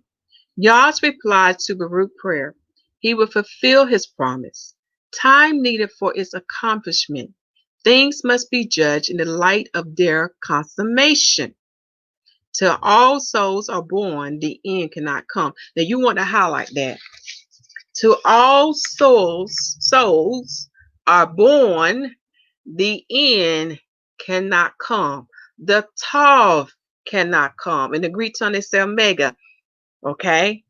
Yah's reply to Baruch's prayer. He will fulfill his promise. Time needed for its accomplishment. Things must be judged in the light of their consummation. Till all souls are born, the end cannot come. Now you want to highlight that. Till all souls are born, the end cannot come. The tav cannot come. In the Greek tongue, they say omega. Okay.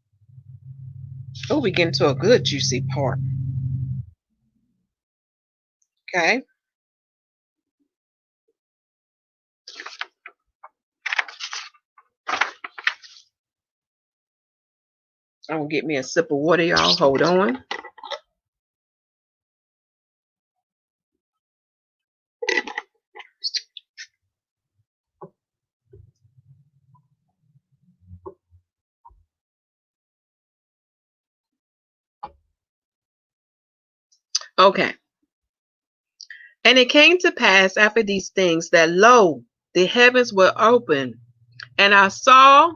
Oh, we get into a good juicy part. Okay. I'm gonna get me a sip of water, y'all. Hold on. Okay. And it came to pass after these things that lo, the heavens were open, and I saw,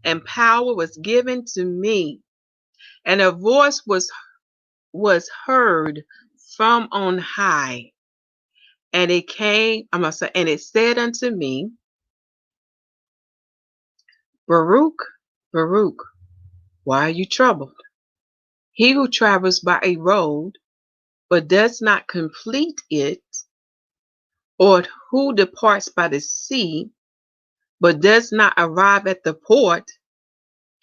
and power was given to me, and a voice was heard from on high, and it came. And it said unto me, Baruch, Baruch, why are you troubled? He who travels by a road, but does not complete it, or who departs by the sea, but does not arrive at the port,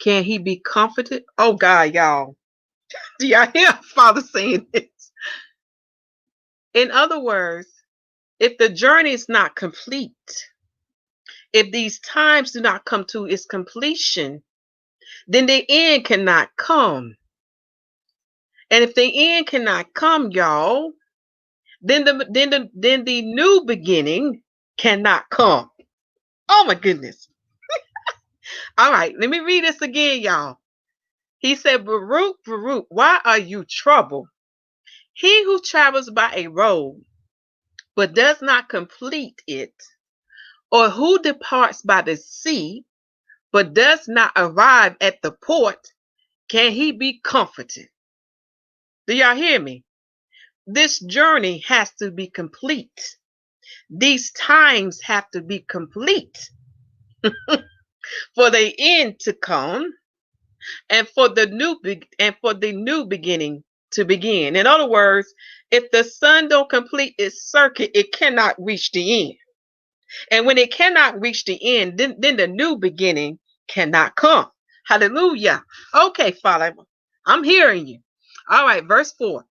can he be comforted? Oh God, y'all. Do y'all hear Father saying this? In other words, if the journey is not complete, if these times do not come to its completion, then the end cannot come. And if the end cannot come, y'all, then the new beginning cannot come. Oh my goodness. All right, let me read this again, y'all. He said, Baruch, Baruch, why are you troubled? He who travels by a road, but does not complete it, or who departs by the sea, but does not arrive at the port, can he be comforted? Do y'all hear me? This journey has to be complete. These times have to be complete for the end to come, and for the new beginning to begin. In other words, if the sun don't complete its circuit, it cannot reach the end. And when it cannot reach the end, then the new beginning cannot come. Hallelujah. Okay, Father, I'm hearing you. All right, verse 4.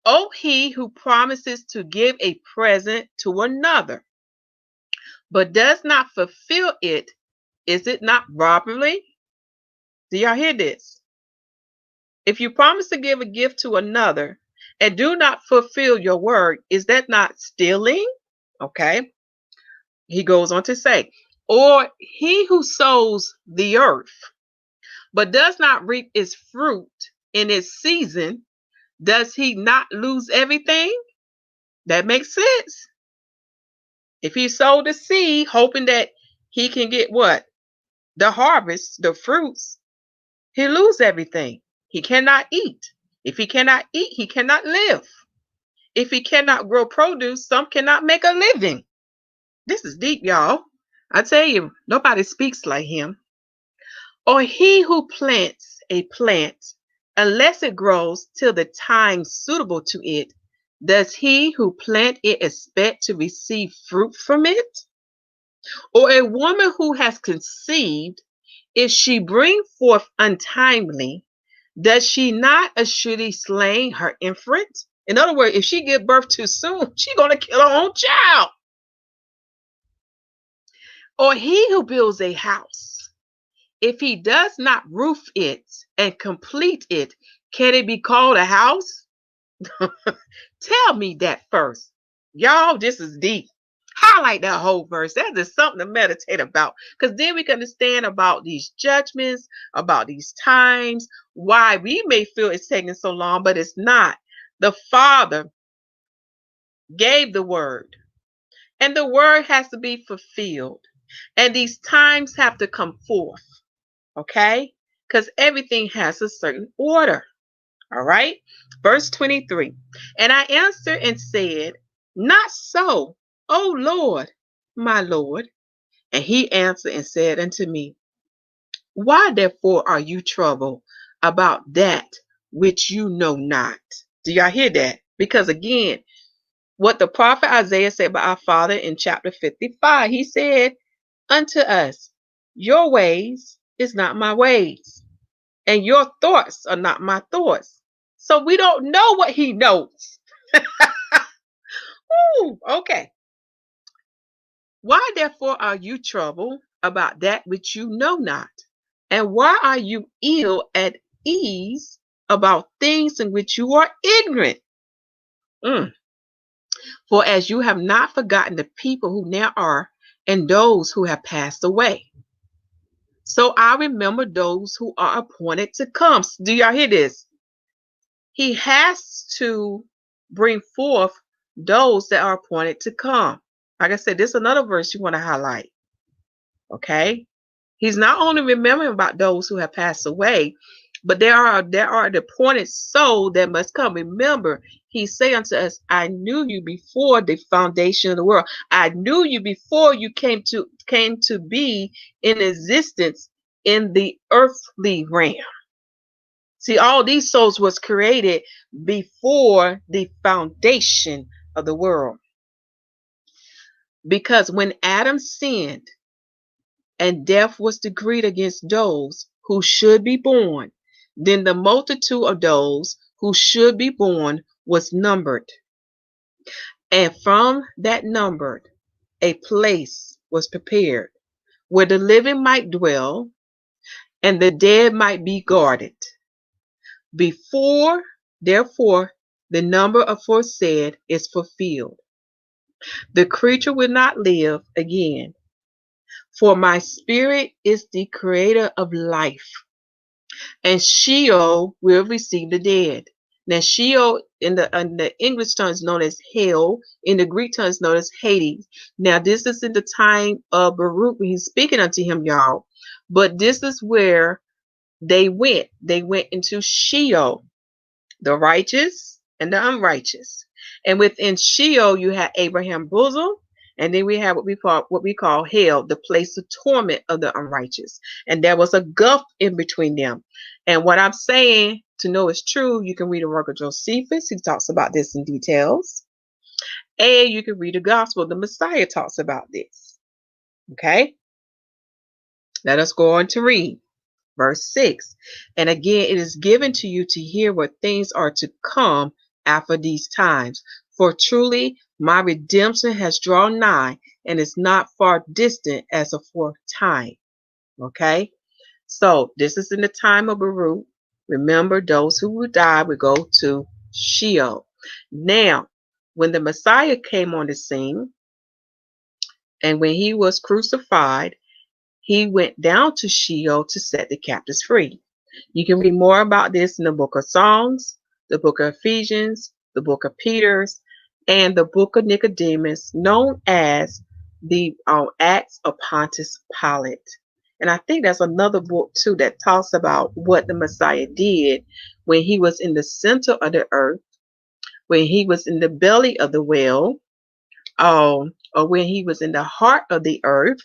Oh, he who promises to give a present to another, but does not fulfill it, is it not robbery? Do y'all hear this? If you promise to give a gift to another and do not fulfill your word, is that not stealing? Okay. He goes on to say, or he who sows the earth, but does not reap its fruit in its season, does he not lose everything? That makes sense. If he sowed the seed, hoping that he can get what? The harvest, the fruits, he lose everything. He cannot eat. If he cannot eat, he cannot live. If he cannot grow produce, some cannot make a living. This is deep, y'all. I tell you, nobody speaks like him. Or he who plants a plant, unless it grows till the time suitable to it, does he who plant it expect to receive fruit from it? Or a woman who has conceived, if she bring forth untimely, does she not assuredly slay her infant? In other words, if she give birth too soon, she's going to kill her own child. Or he who builds a house, if he does not roof it and complete it, can it be called a house? Tell me that first. Y'all, this is deep. Highlight that whole verse. That is something to meditate about. Because then we can understand about these judgments, about these times, why we may feel it's taking so long, but it's not. The Father gave the word, and the word has to be fulfilled. And these times have to come forth. Okay? Because everything has a certain order. All right? Verse 23. And I answered and said, not so, O Lord, my Lord. And he answered and said unto me, why therefore are you troubled about that which you know not? Do y'all hear that? Because again, what the prophet Isaiah said about our Father in chapter 55, he said unto us, your ways is not my ways, and your thoughts are not my thoughts. So we don't know what he knows. Ooh, okay. Why therefore are you troubled about that which you know not? And why are you ill at ease about things in which you are ignorant? For as you have not forgotten the people who now are, and those who have passed away, so I remember those who are appointed to come. Do y'all hear this? He has to bring forth those that are appointed to come. Like I said, this is another verse you want to highlight. Okay? He's not only remembering about those who have passed away, but there are the appointed soul that must come. Remember, he say unto us, I knew you before the foundation of the world. I knew you before you came to be in existence in the earthly realm. See, all these souls was created before the foundation of the world. Because when Adam sinned and death was decreed against those who should be born, then the multitude of those who should be born was numbered. And from that numbered, a place was prepared where the living might dwell and the dead might be guarded. Before, therefore, the number aforesaid is fulfilled, the creature will not live again. For my spirit is the creator of life, and Sheol will receive the dead. Now, Sheol in the English tongue is known as hell. In the Greek tongue is known as Hades. Now, this is in the time of Baruch when he's speaking unto him, y'all. But this is where they went. They went into Sheol, the righteous and the unrighteous. And within Sheol, you have Abraham's bosom, and then we have what we call hell, the place of torment of the unrighteous. And there was a gulf in between them. And what I'm saying to know is true, you can read the work of Josephus. He talks about this in details. And you can read the gospel. The Messiah talks about this. Okay? Let us go on to read. Verse 6. And again, it is given to you to hear what things are to come after these times. For truly my redemption has drawn nigh, and is not far distant as aforetime. Okay? So this is in the time of Baruch. Remember, those who will die will go to Sheol. Now, when the Messiah came on the scene, and when he was crucified, he went down to Sheol to set the captives free. You can read more about this in the book of Psalms, the book of Ephesians, the book of Peter's, and the book of Nicodemus, known as the Acts of Pontius Pilate. And I think that's another book too that talks about what the Messiah did when he was in the center of the earth, when he was in the belly of the whale, or when he was in the heart of the earth,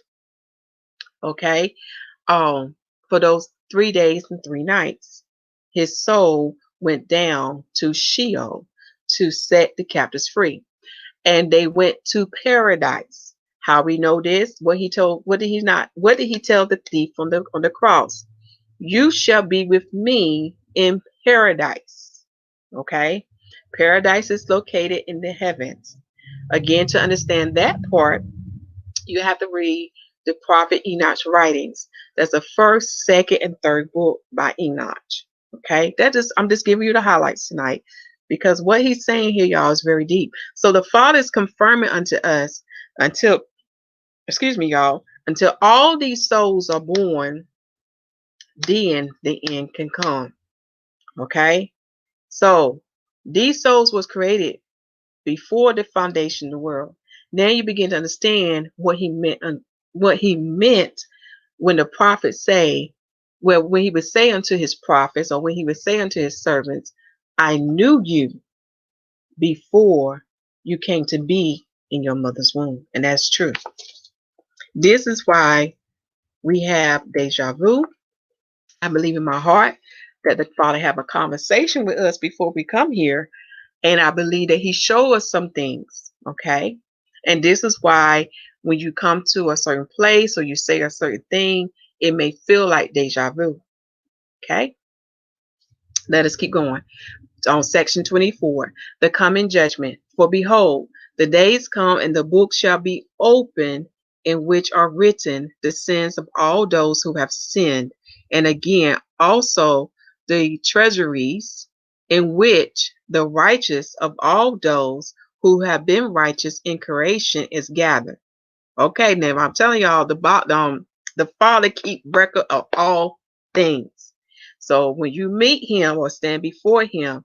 okay, for those 3 days and 3 nights. His soul went down to Sheol to set the captives free. And they went to paradise. How we know this? What did he tell the thief on the cross? You shall be with me in paradise. Okay? Paradise is located in the heavens. Again, to understand that part, you have to read the prophet Enoch's writings. That's the first, second, and third book by Enoch. Okay, I'm just giving you the highlights tonight, because what he's saying here, y'all, is very deep. So the Father is confirming unto us until, excuse me, y'all, until all these souls are born, then the end can come. Okay, so these souls was created before the foundation of the world. Now you begin to understand what he meant. What he meant when the prophets say, well, when he would say unto his prophets, or when he would say unto his servants, I knew you before you came to be in your mother's womb. And that's true. This is why we have deja vu. I believe in my heart that the Father have a conversation with us before we come here. And I believe that he showed us some things. Okay. And this is why when you come to a certain place or you say a certain thing, it may feel like deja vu. Okay. Let us keep going. On section 24, the coming judgment. For behold, the days come and the book shall be opened, in which are written the sins of all those who have sinned. And again, also the treasuries, in which the righteous of all those who have been righteous in creation is gathered. Okay, now I'm telling y'all, the Father keep record of all things. So when you meet him or stand before him,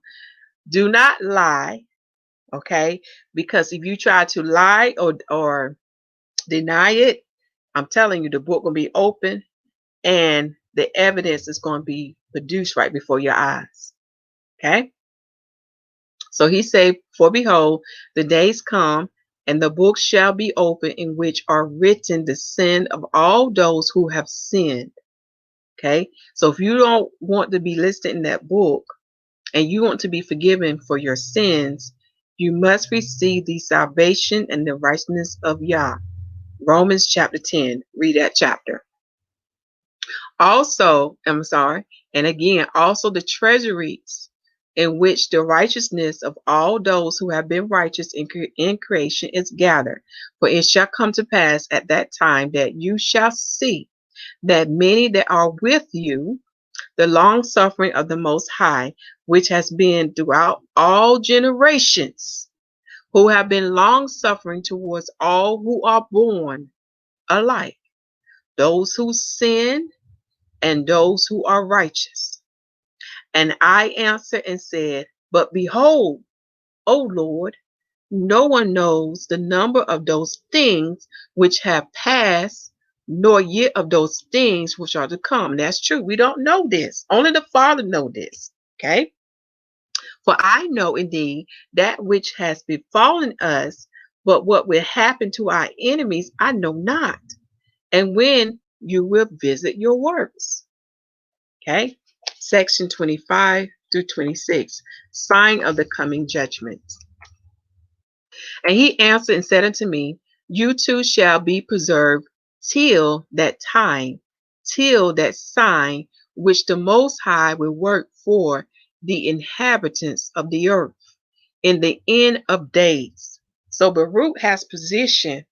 do not lie, okay? Because if you try to lie or deny it, I'm telling you, the book will be open and the evidence is going to be produced right before your eyes, okay? So he said, for behold, the days come, and the book shall be open, in which are written the sin of all those who have sinned, okay? So if you don't want to be listed in that book, and you want to be forgiven for your sins, you must receive the salvation and the righteousness of YAH. Romans chapter 10. Read that chapter. Also, and again, also the treasuries, in which the righteousness of all those who have been righteous in creation is gathered. For it shall come to pass at that time that you shall see that many that are with you, the long suffering of the Most High, which has been throughout all generations, who have been long suffering towards all who are born alike, those who sin and those who are righteous. And I answered and said, but behold, O Lord, no one knows the number of those things which have passed, nor yet of those things which are to come. That's true. We don't know this. Only the Father knows this. Okay. For I know indeed that which has befallen us, but what will happen to our enemies, I know not. And when you will visit your works. Okay. Section 25 through 26. Sign of the coming judgment. And he answered and said unto me, you too shall be preserved till that time, till that sign which the Most High will work for the inhabitants of the earth, in the end of days. So Baruch has position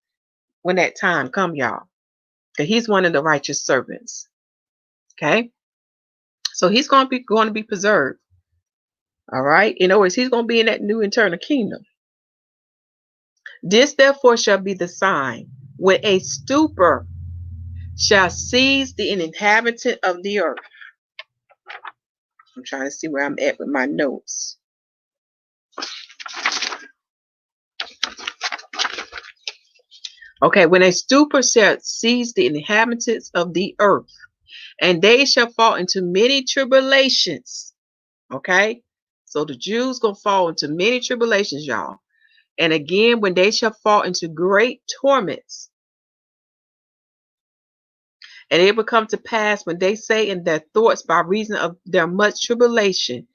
when that time come, y'all. Because he's one of the righteous servants. Okay? So he's going to be preserved. All right? In other words, he's going to be in that new eternal kingdom. This therefore shall be the sign when a stupor shall seize the inhabitant of the earth. I'm trying to see where I'm at with my notes. Okay, when a stupor shall seize the inhabitants of the earth, and they shall fall into many tribulations. Okay, so the Jews gonna fall into many tribulations, y'all. And again, when they shall fall into great torments, and it will come to pass when they say in their thoughts by reason of their much tribulation,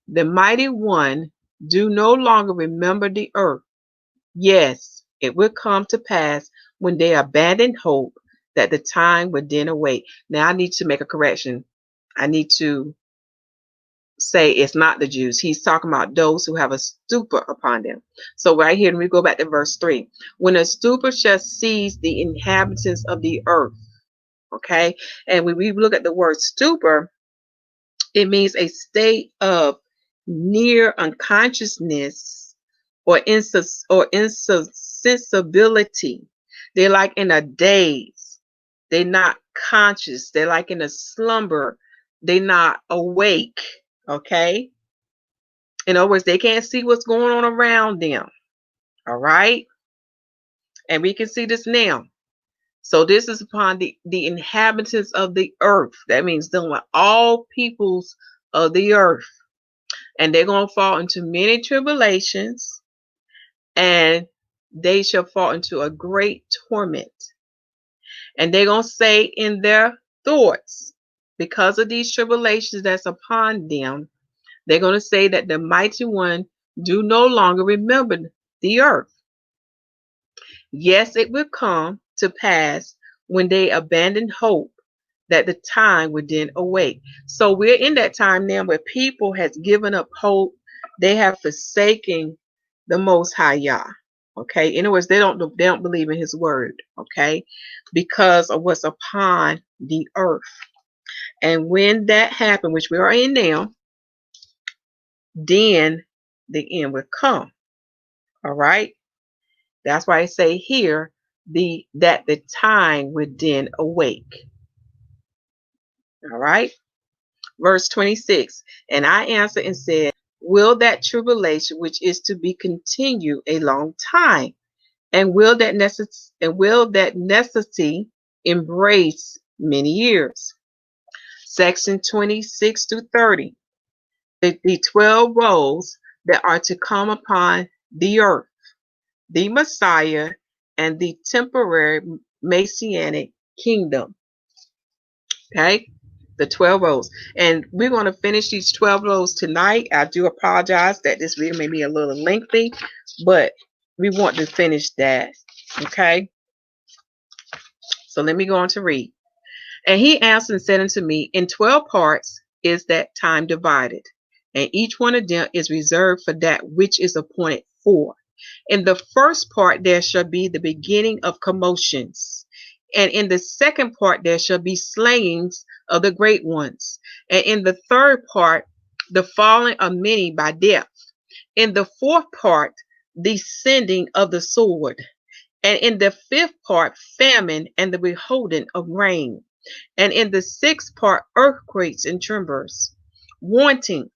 the mighty one do no longer remember the earth. Yes, it will come to pass when they abandon hope that the time would then await. Now I need to make a correction. I need to say it's not the Jews. He's talking about those who have a stupor upon them. So right here, we go back to verse 3. When a stupor shall seize the inhabitants of the earth. Okay. And when we look at the word stupor, it means a state of near unconsciousness or insensibility. They're like in a daze. They're not conscious. They're like in a slumber. They're not awake. Okay. In other words, they can't see what's going on around them. All right. And we can see this now. So this is upon the inhabitants of the earth. That means dealing with all peoples of the earth. And they're going to fall into many tribulations, and they shall fall into a great torment. And they're going to say in their thoughts, because of these tribulations that's upon them, they're going to say that the mighty one do no longer remember the earth. Yes, it will come to pass when they abandon hope that the time would then await. So we're in that time now where people has given up hope. They have forsaken the Most High Yah. Okay. In other words, they don't believe in His word. Okay, because of what's upon the earth. And when that happened, which we are in now, then the end will come. All right. That's why I say here that the time would then awake. All right. Verse 26. And I answered and said, will that tribulation which is to be continued a long time, and will that necessity embrace many years? Section 26 to 30. The 12 woes that are to come upon the earth, the Messiah, and the temporary Messianic kingdom. Okay, the 12 rows. And we're going to finish these 12 rows tonight. I do apologize that this video may be a little lengthy, but we want to finish that. Okay, so let me go on to read. And he answered and said unto me, in 12 parts is that time divided, and each one of them is reserved for that which is appointed for. In the first part there shall be the beginning of commotions, and in the second part there shall be slayings of the great ones, and in the third part the falling of many by death, in the fourth part the sending of the sword, and in the fifth part famine and the withholding of rain, and in the sixth part earthquakes and tremors, wanting,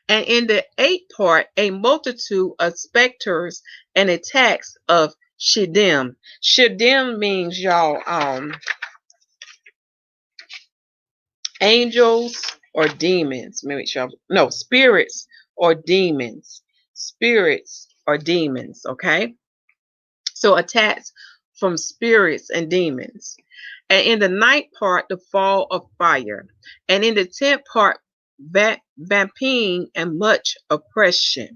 and in the eighth part a multitude of specters and attacks of Shedem. Shedem means, y'all, angels or demons. Maybe no, spirits or demons. Spirits or demons. Okay, so attacks from spirits and demons. And in the ninth part, the fall of fire. And in the 10th part, vamping and much oppression.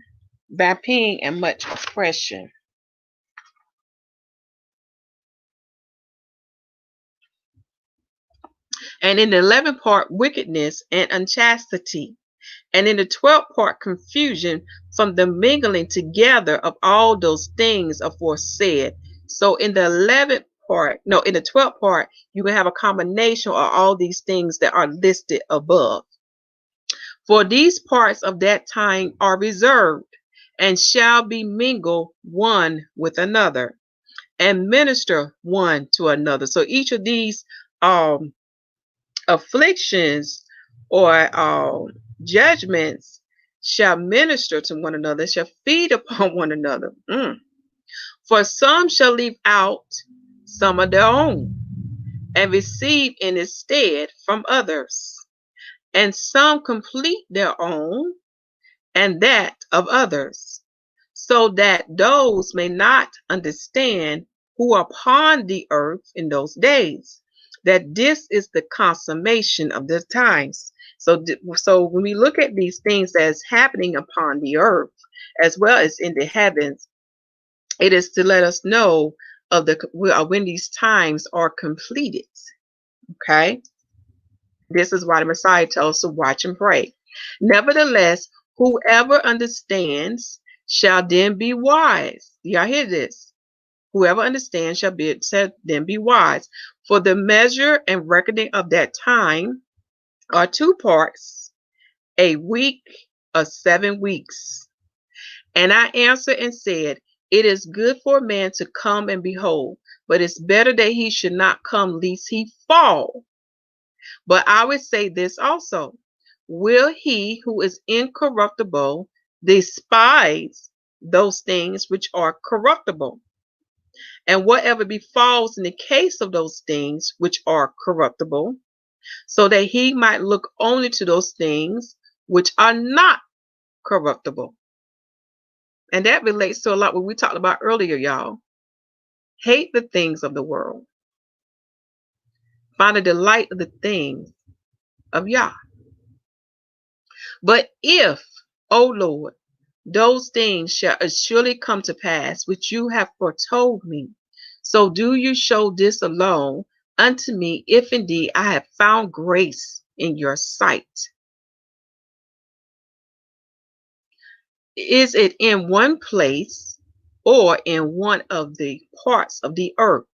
Vamping and much oppression. And in the 11th part, wickedness and unchastity. And in the 12th part, confusion from the mingling together of all those things aforesaid. So in the 11th part, no, in the 12th part, you can have a combination of all these things that are listed above. For these parts of that time are reserved, and shall be mingled one with another, and minister one to another. So each of these afflictions or judgments shall minister to one another, shall feed upon one another. For some shall leave out some of their own, and receive in its stead from others, and some complete their own, and that of others, so that those may not understand who are upon the earth in those days, that this is the consummation of the times. So when we look at these things that's happening upon the earth as well as in the heavens, it is to let us know of when these times are completed. Okay, this is why the Messiah tells us to watch and pray. Nevertheless, whoever understands shall then be wise. Y'all hear this? Whoever understands shall then be wise. For the measure and reckoning of that time are 2 parts, a week of 7 weeks. And I answered and said, it is good for a man to come and behold, but it's better that he should not come, lest he fall. But I would say this also, will he who is incorruptible despise those things which are corruptible? And whatever befalls in the case of those things which are corruptible, so that he might look only to those things which are not corruptible. And that relates to a lot what we talked about earlier, y'all. Hate the things of the world. Find a delight of the things of YAH. But if, O Lord, those things shall surely come to pass which you have foretold me, so do you show this alone unto me, if indeed I have found grace in your sight. Is it in one place or in one of the parts of the earth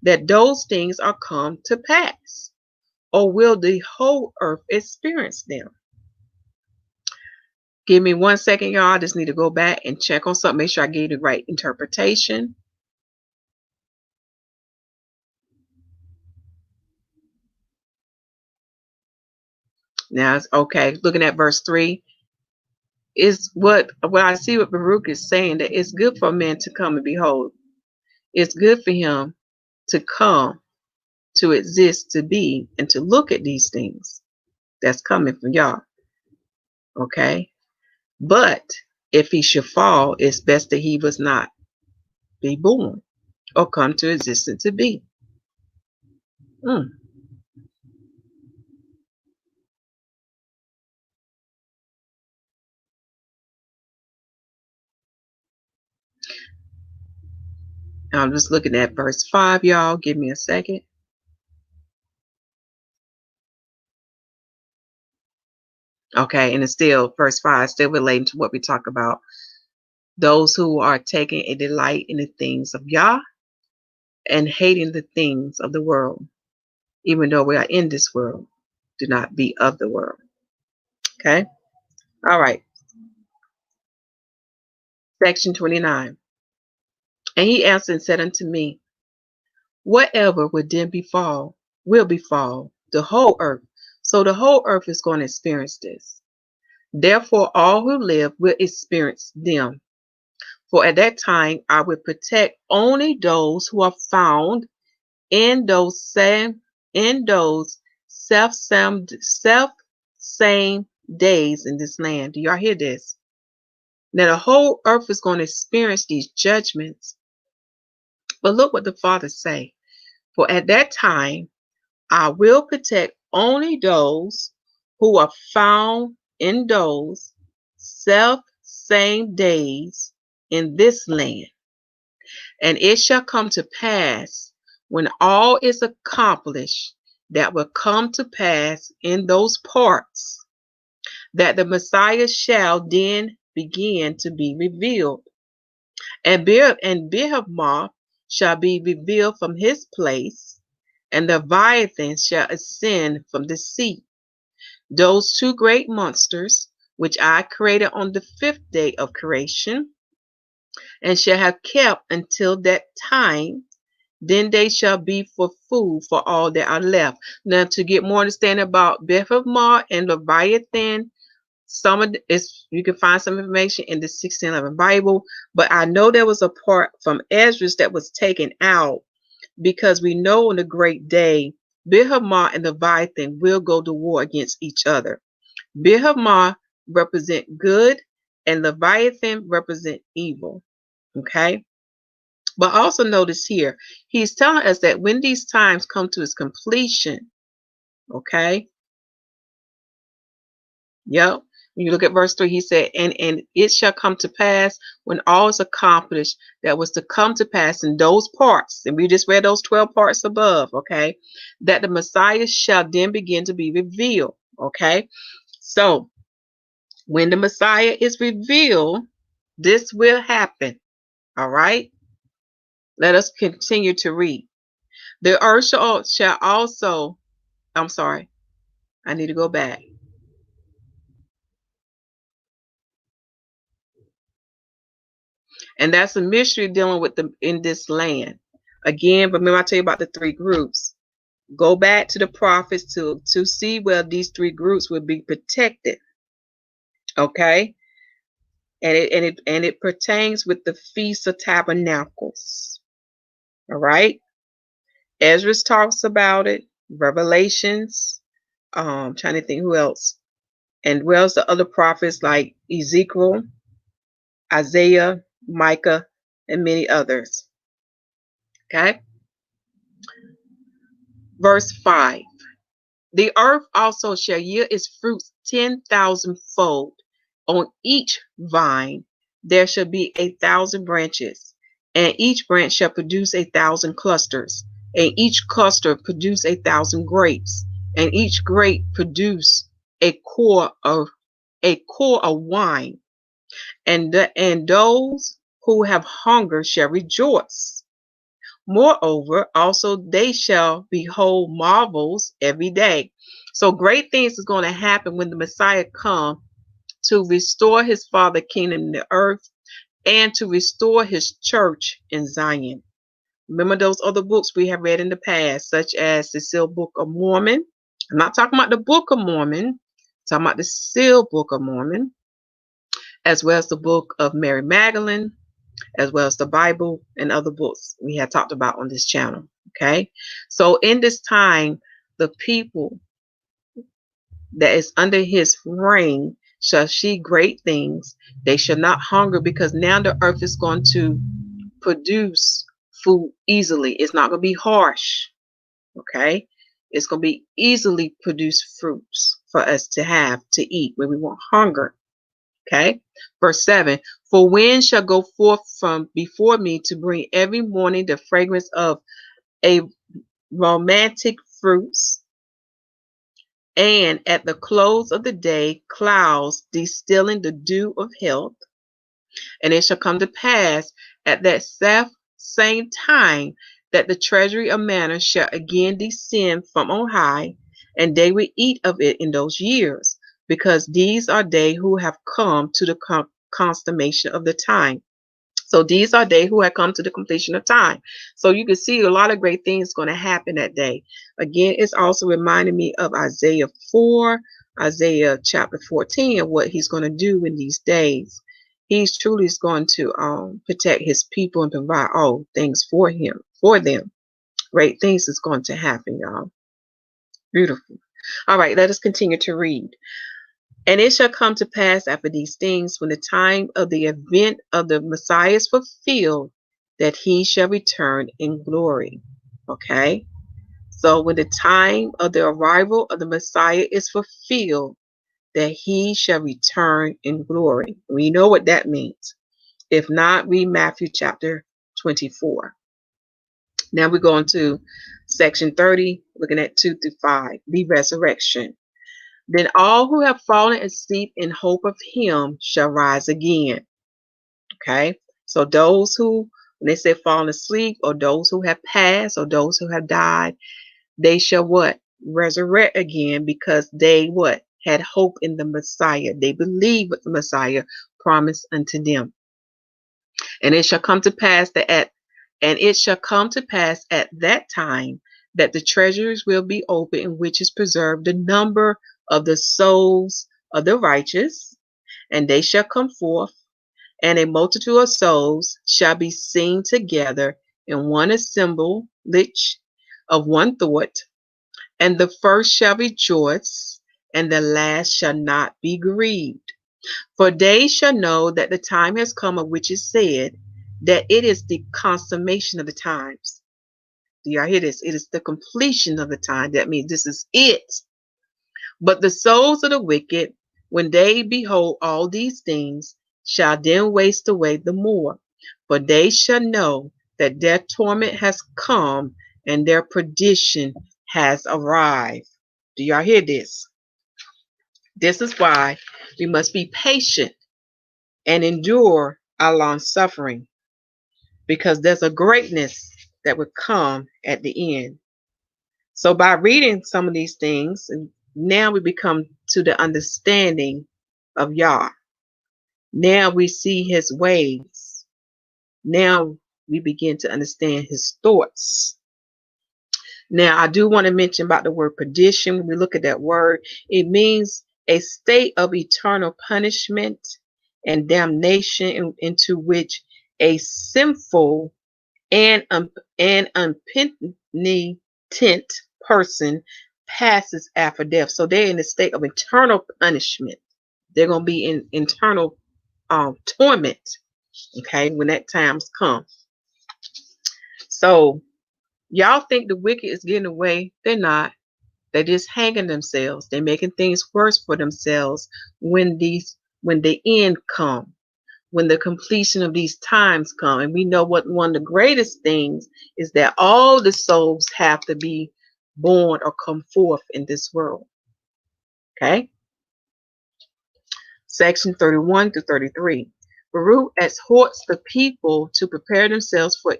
that those things are come to pass? Or will the whole earth experience them? Give me 1 second, y'all. I just need to go back and check on something, make sure I gave the right interpretation. Now it's okay. Looking at verse 3 is what I see what Baruch is saying, that it's good for a man to come and behold. It's good for him to come, to exist, to be, and to look at these things that's coming from y'all. Okay? But if he should fall, it's best that he was not be born or come to existence to be. I'm just looking at verse 5, y'all. Give me a second. Okay, and it's still verse 5, still relating to what we talk about. Those who are taking a delight in the things of YAH and hating the things of the world, even though we are in this world, do not be of the world. Okay? All right. Section 29. And he answered and said unto me, whatever would then befall will befall the whole earth. So the whole earth is going to experience this. Therefore, all who live will experience them. For at that time, I will protect only those who are found in those self same days in this land. Do y'all hear this? Now the whole earth is going to experience these judgments. But look what the Father say. For at that time, I will protect only those who are found in those same days in this land. And it shall come to pass, when all is accomplished, that will come to pass in those parts, that the Messiah shall then begin to be revealed. And Behemoth shall be revealed from his place, and the Leviathan shall ascend from the sea. Those two great monsters, which I created on the 5th day of creation, and shall have kept until that time, then they shall be for food for all that are left. Now, to get more understanding about Behemoth and Leviathan, you can find some information in the 1611 Bible, but I know there was a part from Ezra that was taken out because we know on the great day, Behemoth and Leviathan will go to war against each other. Behemoth represent good and Leviathan represent evil. Okay. But also notice here, he's telling us that when these times come to its completion, okay. Yep. When you look at verse 3, he said, and it shall come to pass when all is accomplished that was to come to pass in those parts, and we just read those 12 parts above, okay, that the Messiah shall then begin to be revealed, okay. So when the Messiah is revealed, this will happen, all right. Let us continue to read. The earth shall also, I'm sorry, I need to go back. And that's a mystery dealing with them in this land. Again, remember I tell you about the 3 groups. Go back to the prophets to see where these 3 groups will be protected. Okay? And it pertains with the Feast of Tabernacles. All right? Ezra talks about it. Revelations. Trying to think who else. And who else the other prophets like Ezekiel, Isaiah, Micah, and many others. Okay? Verse 5. The earth also shall yield its fruits 10,000-fold. On each vine there shall be 1,000 branches, and each branch shall produce 1,000 clusters, and each cluster produce 1,000 grapes, and each grape produce a core of wine. And those who have hunger shall rejoice. Moreover, also they shall behold marvels every day. So great things is going to happen when the Messiah comes to restore his Father kingdom in the earth and to restore his church in Zion. Remember those other books we have read in the past, such as the Sealed Book of Mormon. I'm not talking about the Book of Mormon. I'm talking about the Sealed Book of Mormon, as well as the Book of Mary Magdalene, as well as the Bible and other books we had talked about on this channel. Okay, so in this time, the people that is under his reign shall see great things. They shall not hunger, because now the earth is going to produce food easily. It's not going to be harsh. Okay, it's going to be easily produced fruits for us to have to eat when we want hunger. Okay, verse 7. For wind shall go forth from before me to bring every morning the fragrance of a romantic fruits, and at the close of the day clouds distilling the dew of health. And it shall come to pass at that same time that the treasury of manna shall again descend from on high, and they will eat of it in those years, because these are they who have come to the consummation of the time. So these are they who have come to the completion of time. So you can see a lot of great things going to happen that day. Again, it's also reminding me of Isaiah 4, Isaiah chapter 14, and what he's going to do in these days. He's truly going to protect his people and provide all things for them. Great things is going to happen, y'all. Beautiful. All right, let us continue to read. And it shall come to pass after these things, when the time of the event of the Messiah is fulfilled, that he shall return in glory. Okay? So when the time of the arrival of the Messiah is fulfilled, that he shall return in glory. We know what that means. If not, read Matthew chapter 24. Now we're going to section 30, looking at 2 through 5, the resurrection. Then all who have fallen asleep in hope of him shall rise again. Okay? So those who, when they say fallen asleep, or those who have passed, or those who have died, they shall what? Resurrect again, because they what? Had hope in the Messiah. They believed what the Messiah promised unto them. And it shall come to pass at that time that the treasuries will be opened, in which is preserved the number of the souls of the righteous, and they shall come forth, and a multitude of souls shall be seen together in one assemblage of one thought, and the first shall rejoice, and the last shall not be grieved. For they shall know that the time has come of which is said, that it is the consummation of the times. Do y'all hear this? It is the completion of the time. That means this is it. But the souls of the wicked, when they behold all these things, shall then waste away the more. For they shall know that their torment has come, and their perdition has arrived. Do y'all hear this? This is why we must be patient and endure our long suffering, because there's a greatness that would come at the end. So by reading some of these things, now we become to the understanding of YAH. Now we see his ways. Now we begin to understand his thoughts. Now I do want to mention about the word perdition. When we look at that word, it means a state of eternal punishment and damnation into which a sinful and unpenitent person passes after death. So they're in a state of eternal punishment. They're going to be in eternal torment, okay, when that time's come. So y'all think the wicked is getting away. They're not. They're just hanging themselves. They're making things worse for themselves when the end come, when the completion of these times come. And we know what one of the greatest things is, that all the souls have to be born or come forth in this world. Okay? Section 31 to 33. Baruch exhorts the people to prepare themselves for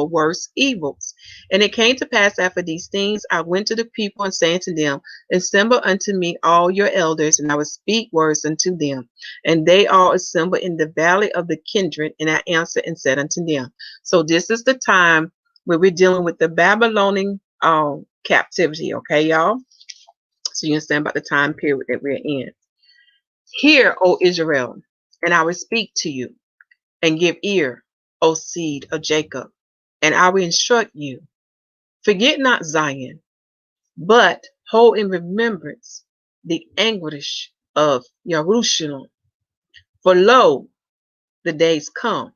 worse evils. And it came to pass after these things, I went to the people and saying to them, assemble unto me all your elders, and I will speak words unto them. And they all assembled in the valley of the kindred, and I answered and said unto them. So this is the time where we're dealing with the Babylonian captivity, okay, y'all? So you understand about the time period that we're in. Hear, O Israel, and I will speak to you, and give ear, O seed of Jacob, and I will instruct you. Forget not Zion, but hold in remembrance the anguish of Jerusalem. For lo, the days come,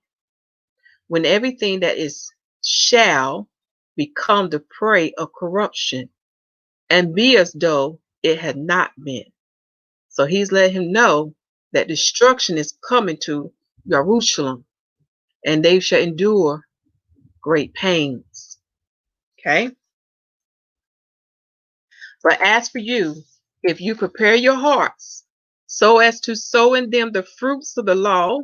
when everything that is shall become the prey of corruption, and be as though it had not been. So he's letting him know that destruction is coming to Jerusalem, and they shall endure great pains. Okay? But as for you, if you prepare your hearts so as to sow in them the fruits of the law,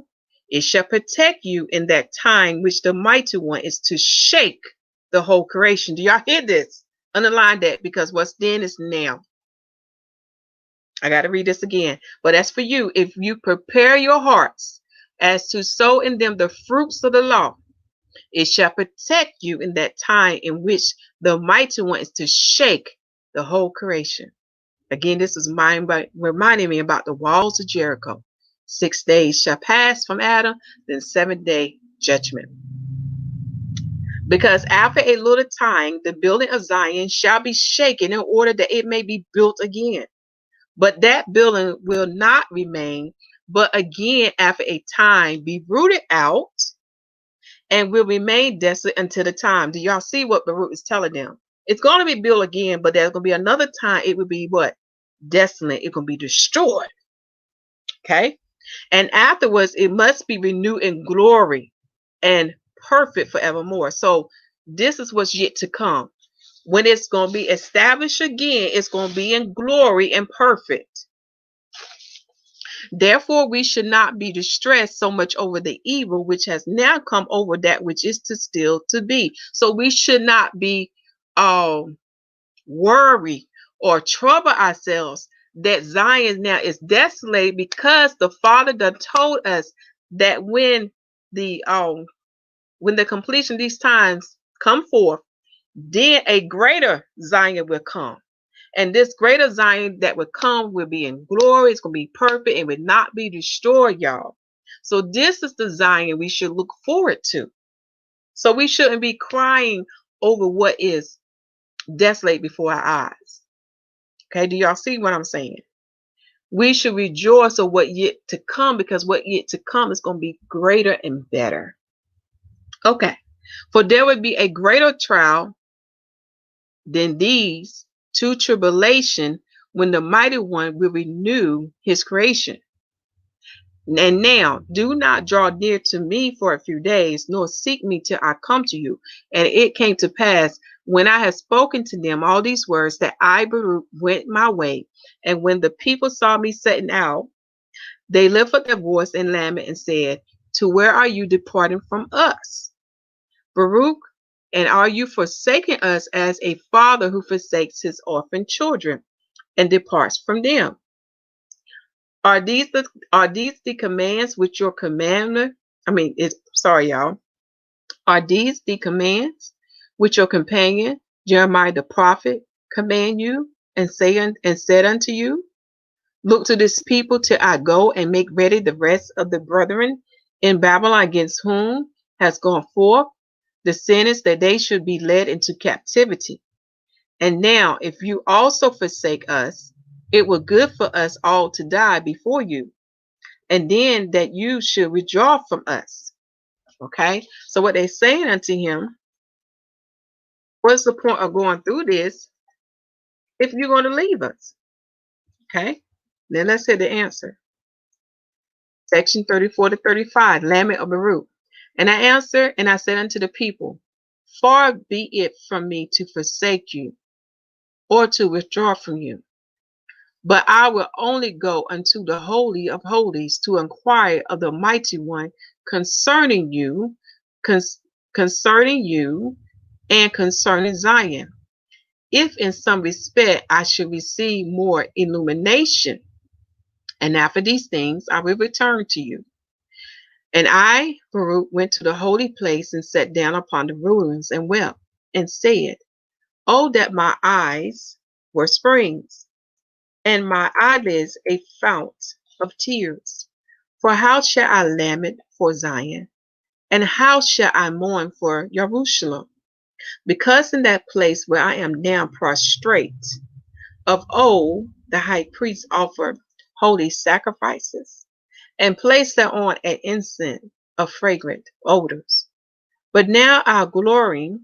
it shall protect you in that time which the mighty one is to shake the whole creation. Do y'all hear this? Underline that, because what's then is now. I got to read this again. But as for you, if you prepare your hearts as to sow in them the fruits of the law, it shall protect you in that time in which the mighty one is to shake the whole creation. Again, this is reminding me about the walls of Jericho. 6 days shall pass from Adam, then 7-day judgment. Because after a little time, the building of Zion shall be shaken in order that it may be built again. But that building will not remain, but again after a time be rooted out and will remain desolate until the time. Do y'all see what Baruch is telling them? It's going to be built again, but there's going to be another time it will be what? Desolate. It's going to be destroyed. Okay? And afterwards, it must be renewed in glory and perfect forevermore. So this is what's yet to come. when it's going to be established again, it's going to be in glory and perfect. Therefore, we should not be distressed so much over the evil which has now come over that which is to still to be. So we should not be worry or trouble ourselves that Zion now is desolate, because the Father done told us that when the completion of these times come forth, then a greater Zion will come. And this greater Zion that will come will be in glory. It's going to be perfect and will not be destroyed, y'all. So this is the Zion we should look forward to. So we shouldn't be crying over what is desolate before our eyes. Okay, do y'all see what I'm saying? We should rejoice of what yet to come, because what yet to come is going to be greater and better. Okay, for there would be a greater trial than these to tribulation, when the mighty one will renew his creation. And now do not draw near to me for a few days, nor seek me till I come to you. And it came to pass, when I had spoken to them all these words, that I, Baruch, went my way. And when the people saw me setting out, they lifted up their voice and lament and said, to where are you departing from us, Baruch? And are you forsaking us as a father who forsakes his orphan children and departs from them? Are these the commands which your commander, are these the commands which your companion Jeremiah the prophet command you, and said unto you, look to this people till I go and make ready the rest of the brethren in Babylon, against whom has gone forth the sentence that they should be led into captivity. And now, if you also forsake us, it were good for us all to die before you, and then that you should withdraw from us. Okay, so what they're saying unto him, what's the point of going through this if you're going to leave us? Okay, then let's hear the answer. Section 34 to 35, Lament of Baruch. And I answered, and I said unto the people, far be it from me to forsake you, or to withdraw from you. But I will only go unto the Holy of Holies to inquire of the Mighty One concerning you, concerning you, and concerning Zion, if in some respect I should receive more illumination. And after these things I will return to you. And I, Baruch, went to the holy place and sat down upon the ruins and wept and said, oh, that my eyes were springs, and my eyelids a fount of tears. For how shall I lament for Zion, and how shall I mourn for Jerusalem? Because in that place where I am now prostrate, of old the high priest offered holy sacrifices, and placed thereon an incense of fragrant odors. But now our glory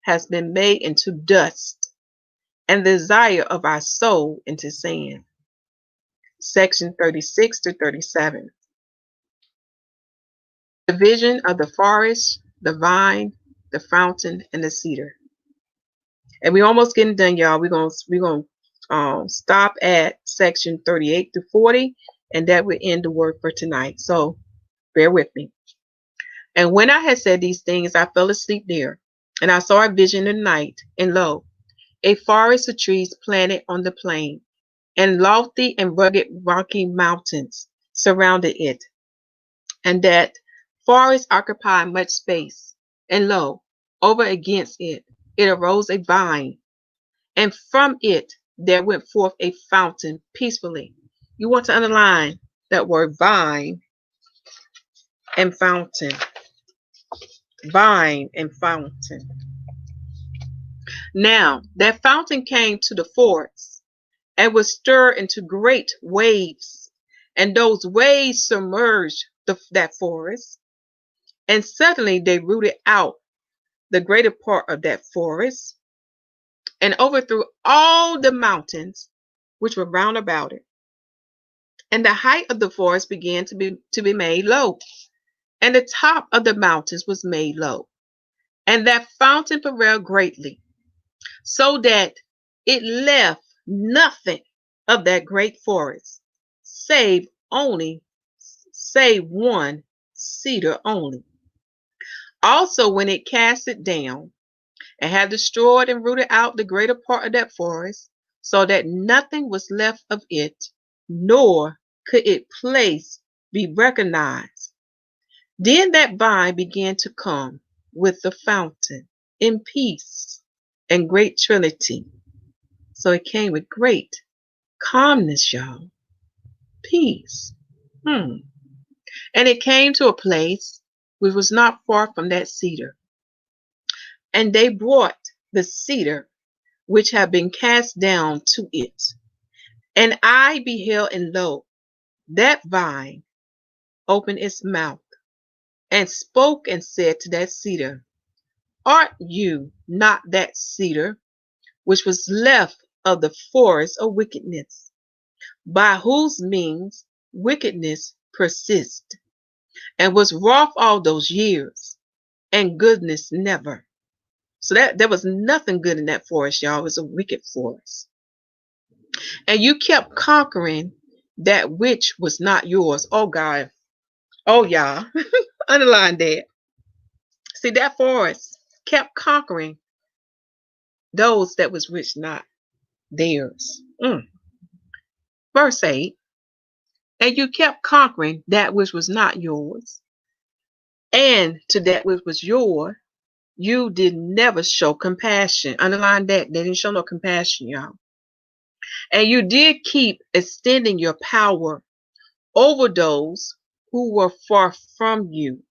has been made into dust, and the desire of our soul into sand. Section 36 to 37. The vision of the forest, the vine, the fountain, and the cedar. And we're almost getting done, y'all. We're gonna stop at section 38 to 40, and that will end the word for tonight. So bear with me. And when I had said these things, I fell asleep there, and I saw a vision in the night, and lo, a forest of trees planted on the plain, and lofty and rugged rocky mountains surrounded it, and that forest occupied much space. And lo, over against it arose a vine, and from it there went forth a fountain peacefully. You want to underline that word vine and fountain. Vine and fountain. Now that fountain came to the forest, and was stirred into great waves, and those waves submerged that forest, and suddenly they rooted out the greater part of that forest, and overthrew all the mountains which were round about it. And the height of the forest began to be made low, and the top of the mountains was made low, and that fountain prevailed greatly. so that it left nothing of that great forest, save one cedar only. Also, when it cast it down, and had destroyed and rooted out the greater part of that forest, so that nothing was left of it, nor could its place be recognized. Then that vine began to come with the fountain in peace and great trinity. So it came with great calmness, y'all. Peace. And it came to a place which was not far from that cedar. And they brought the cedar which had been cast down to it. And I beheld, and lo, that vine opened its mouth and spoke and said to that cedar, Art you not that cedar which was left of the forest of wickedness, by whose means wickedness persists, and was wroth all those years, and goodness never? So that there was nothing good in that forest, y'all. It was a wicked forest. And you kept conquering that which was not yours. Oh God. Oh y'all. Underline that. See, that forest kept conquering those that was which not theirs. Verse 8. And you kept conquering that which was not yours. And to that which was yours, you did never show compassion. Underline that. They didn't show no compassion, y'all. And you did keep extending your power over those who were far from you,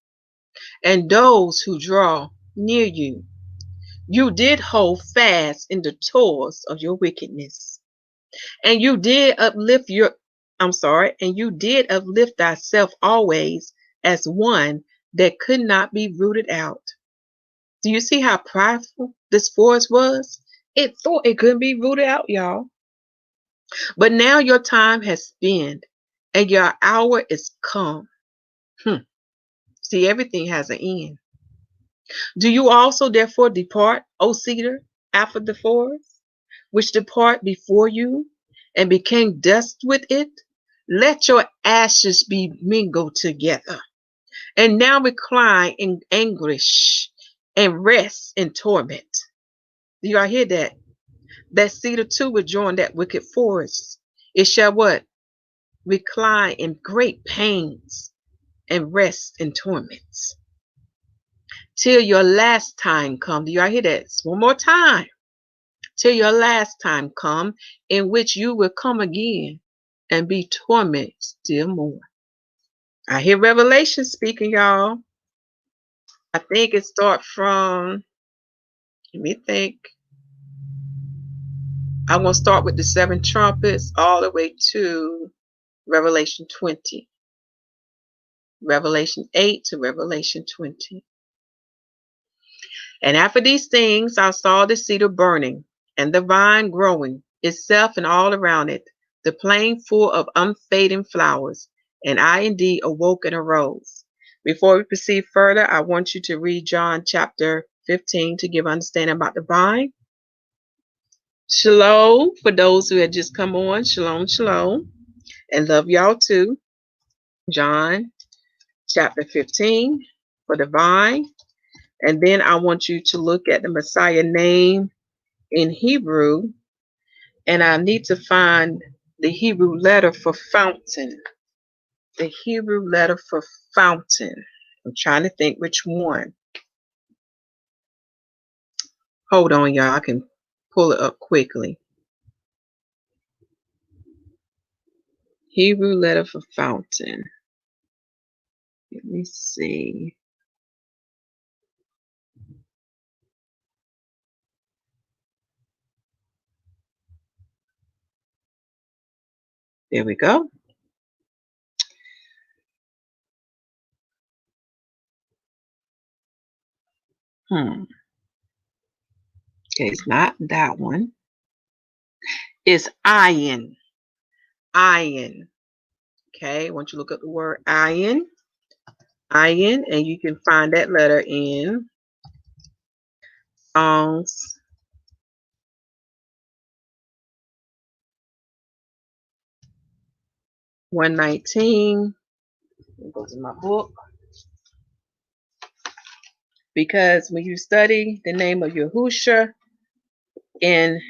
and those who draw near you. You did hold fast in the toils of your wickedness, and you did uplift thyself always as one that could not be rooted out. Do you see how prideful this forest was? It thought it couldn't be rooted out, y'all. But now your time has spent, and your hour is come. See, everything has an end. Do you also therefore depart, O cedar, after the forest, which depart before you, and became dust with it? Let your ashes be mingled together, and now recline in anguish, and rest in torment. Do y'all hear that? That cedar too will join that wicked forest. It shall what? Recline in great pains, and rest in torments, till your last time come. Do y'all hear that? One more time. Till your last time come, in which you will come again and be tormented still more. I hear Revelation speaking, y'all. I think it starts from, let me think. I'm going to start with the 7 trumpets all the way to Revelation 20. Revelation 8 to Revelation 20. And after these things, I saw the cedar burning, and the vine growing, itself and all around it, the plain full of unfading flowers. And I indeed awoke and arose. Before we proceed further, I want you to read John chapter 15 to give understanding about the vine. Shalom, for those who had just come on. Shalom, shalom. And love y'all too. John chapter 15 for the vine. And then I want you to look at the Messiah name in Hebrew. And I need to find the Hebrew letter for fountain. The Hebrew letter for fountain. I'm trying to think which one. Hold on, y'all. I can pull it up quickly. Hebrew letter for fountain. Let me see. There we go. Okay, it's not that one. It's iron. Iron. Okay, I want you to look up the word iron. Iron, and you can find that letter in Songs 119. It goes in my book. Because when you study the name of Yahushua in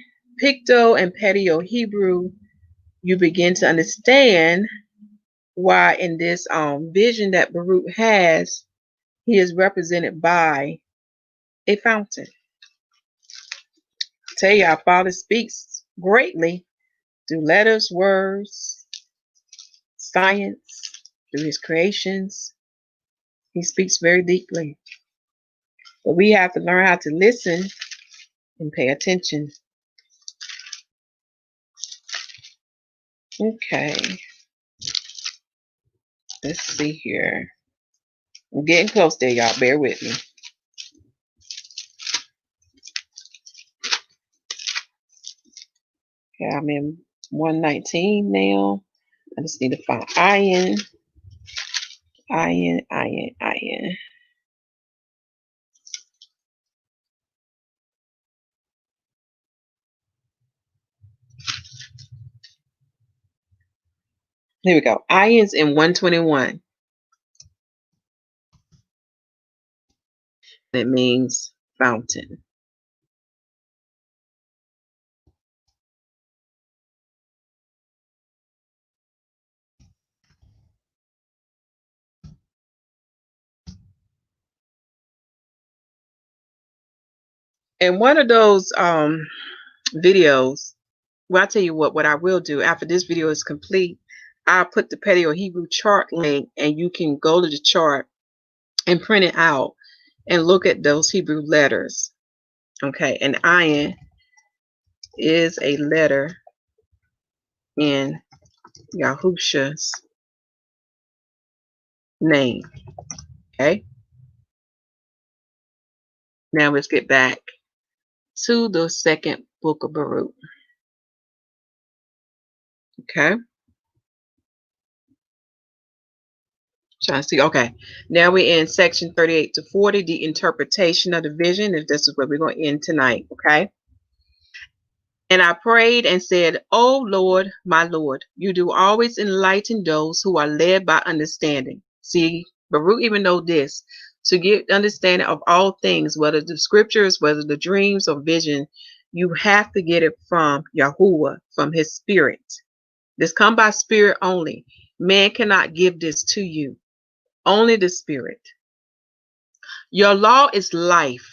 Picto and Paleo Hebrew, you begin to understand why in this vision that Baruch has, he is represented by a fountain. I tell you, our Father speaks greatly through letters, words, science, through his creations. He speaks very deeply. But we have to learn how to listen and pay attention. Okay. Let's see here. I'm getting close there, y'all. Bear with me. Okay, I'm in 119 now. I just need to find iron. Iron. Here we go. Iron's in 121. It means fountain. And one of those videos, well, I'll tell you what I will do after this video is complete, I'll put the Paleo Hebrew chart link and you can go to the chart and print it out and look at those Hebrew letters. Okay, and iron is a letter in Yahushua's name. Okay, now let's get back to the second book of Baruch. Okay, trying to see. Okay, now we're in section 38 to 40, the interpretation of the vision. If this is where we're going to end tonight. Okay. And I prayed and said, O Lord, my Lord, you do always enlighten those who are led by understanding. See, Baruch even know this, to get understanding of all things, whether the scriptures, whether the dreams or vision, you have to get it from Yahuwah, from his spirit. This come by spirit only. Man cannot give this to you. Only the spirit. Your law is life.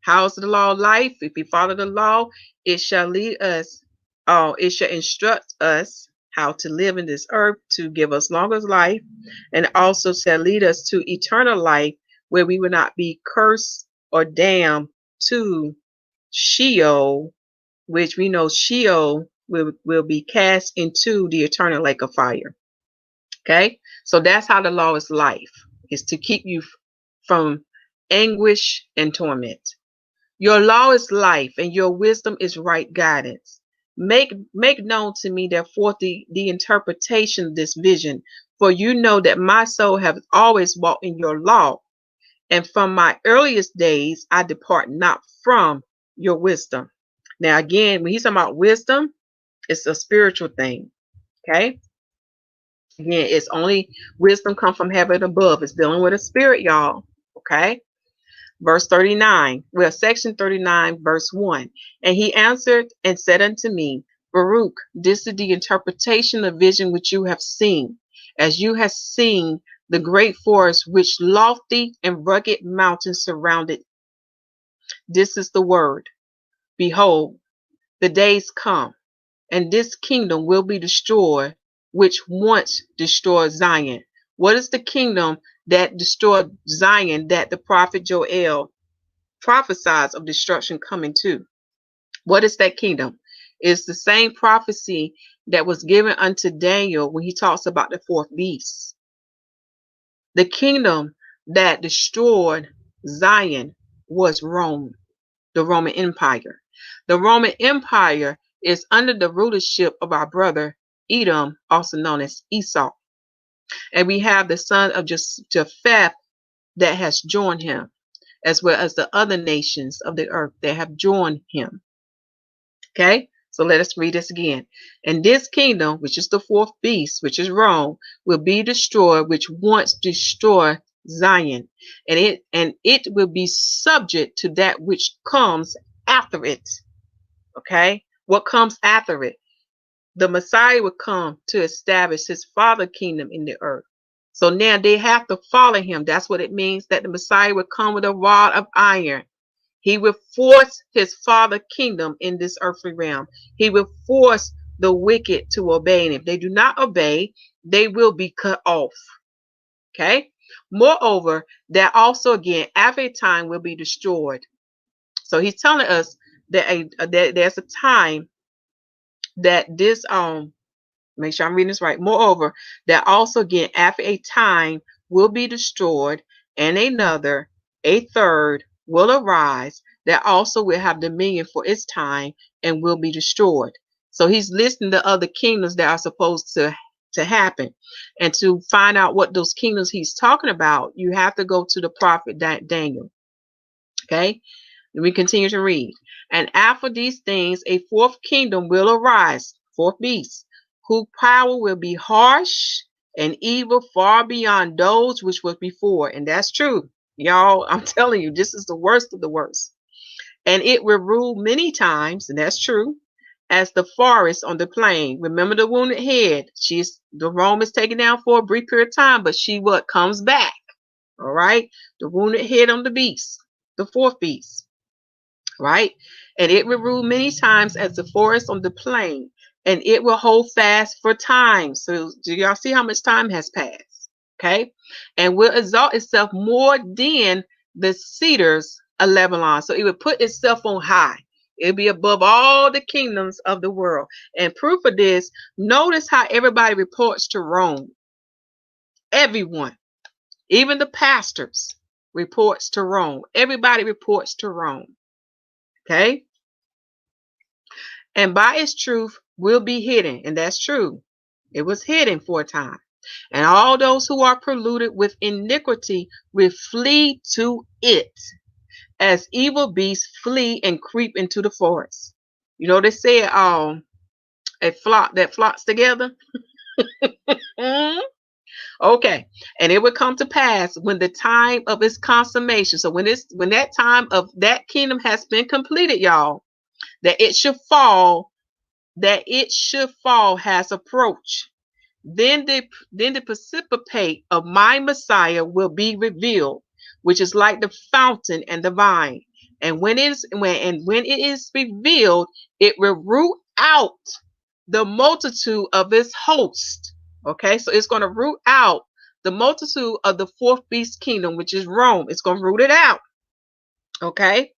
How is the law life? If we follow the law, it shall lead us, it shall instruct us how to live in this earth, to give us longer life, and also shall lead us to eternal life, where we will not be cursed or damned to Sheol, which we know Sheol will be cast into the eternal lake of fire. Okay, so that's how the law is life, is to keep you from anguish and torment. Your law is life, and your wisdom is right guidance. Make known to me, therefore, the interpretation of this vision, for you know that my soul have always walked in your law, and from my earliest days I depart not from your wisdom. Now, again, when he's talking about wisdom, it's a spiritual thing. Okay. Again, it's only wisdom come from heaven above. It's dealing with a spirit, y'all. Okay. Verse 39, well, section 39, verse 1. And he answered and said unto me, Baruch, this is the interpretation of vision which you have seen. As you have seen the great forest which lofty and rugged mountains surrounded. This is the word. Behold, the days come, and this kingdom will be destroyed, which once destroyed Zion. What is the kingdom that destroyed Zion that the prophet Joel prophesies of destruction coming to? What is that kingdom? It's the same prophecy that was given unto Daniel when he talks about the fourth beast. The kingdom that destroyed Zion was Rome, the Roman Empire. The Roman Empire is under the rulership of our brother Edom, also known as Esau. And we have the son of Japheth that has joined him, as well as the other nations of the earth that have joined him. Okay, So let us read this again. And this kingdom, which is the fourth beast, which is Rome, will be destroyed, which once destroyed Zion, and it will be subject to that which comes after it. Okay, what comes after it? The Messiah will come to establish his father kingdom in the earth. So now they have to follow him. That's what it means that the Messiah will come with a rod of iron. He will force his father kingdom in this earthly realm. He will force the wicked to obey. And if they do not obey, they will be cut off. Okay. Moreover, that also again, after a time, will be destroyed. So he's telling us that there's a time that this make sure I'm reading this right. Moreover, that also again after a time will be destroyed, and another, a third, will arise that also will have dominion for its time and will be destroyed. So he's listing the other kingdoms that are supposed to happen. And to find out what those kingdoms he's talking about, you have to go to the prophet Daniel. Okay? We continue to read. And after these things, a fourth kingdom will arise, fourth beast, whose power will be harsh and evil far beyond those which was before. And that's true. Y'all, I'm telling you, this is the worst of the worst. And it will rule many times, and that's true, as the forest on the plain. Remember the wounded head. The Rome is taken down for a brief period of time, but she comes back. All right. The wounded head on the beast, the fourth beast. Right? And it will rule many times as the forest on the plain, and it will hold fast for time. So do y'all see how much time has passed? Okay. And will exalt itself more than the cedars of Lebanon. So it will put itself on high. It'll be above all the kingdoms of the world. And proof of this, notice how everybody reports to Rome. Everyone, even the pastors, reports to Rome. Everybody reports to Rome. Okay. And by its truth will be hidden. And that's true. It was hidden for a time. And all those who are polluted with iniquity will flee to it, as evil beasts flee and creep into the forest. You know, they say a flock that flocks together. Okay. And it will come to pass when the time of its consummation. So when that time of that kingdom has been completed, y'all, that it should fall has approached. Then the precipitate of my Messiah will be revealed, which is like the fountain and the vine. And when it is revealed, it will root out the multitude of its host. Okay, so it's going to root out the multitude of the fourth beast kingdom, which is Rome. It's going to root it out. Okay.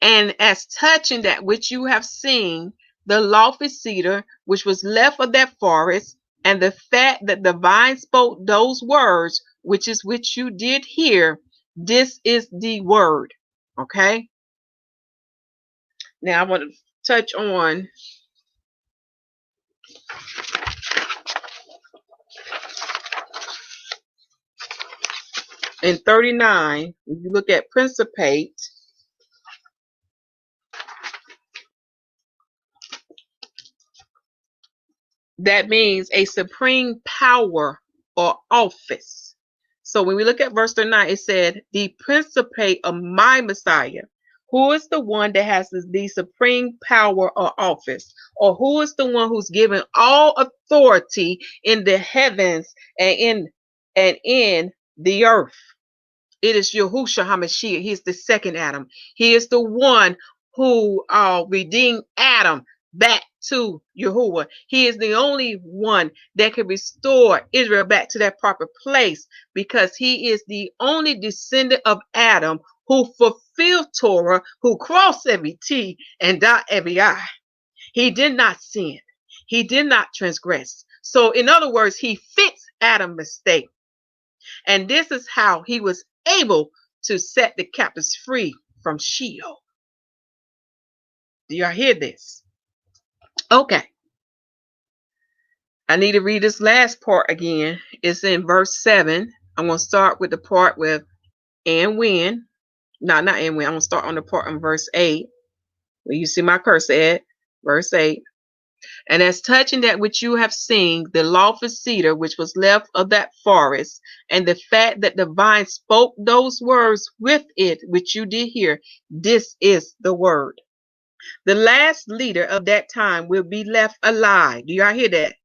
And as touching that which you have seen, the lofty cedar which was left of that forest, and the fact that the vine spoke those words, which you did hear, this is the word. Okay. Now I want to touch on in 39. If you look at principate, that means a supreme power or office. So when we look at verse 39, it said, the principate of my Messiah. Who is the one that has the supreme power or office? Or who is the one who's given all authority in the heavens and in the earth? It is Yahushua HaMashiach. He is the second Adam. He is the one who redeemed Adam back to Yahuwah. He is the only one that can restore Israel back to that proper place, because he is the only descendant of Adam who fulfilled Torah, who crossed every T and dot every I. He did not sin. He did not transgress. So in other words, he fixed Adam's mistake. And this is how he was able to set the captives free from Sheol. Do y'all hear this? Okay. I need to read this last part again. It's in verse 7. I'm going to start with the part with and when. No, not and when. I'm going to start on the part in verse 8. Where you see my cursor at. Verse 8. And as touching that which you have seen, the lawful cedar which was left of that forest, and the fact that the vine spoke those words with it which you did hear, this is the word. The last leader of that time will be left alive. Do y'all hear that?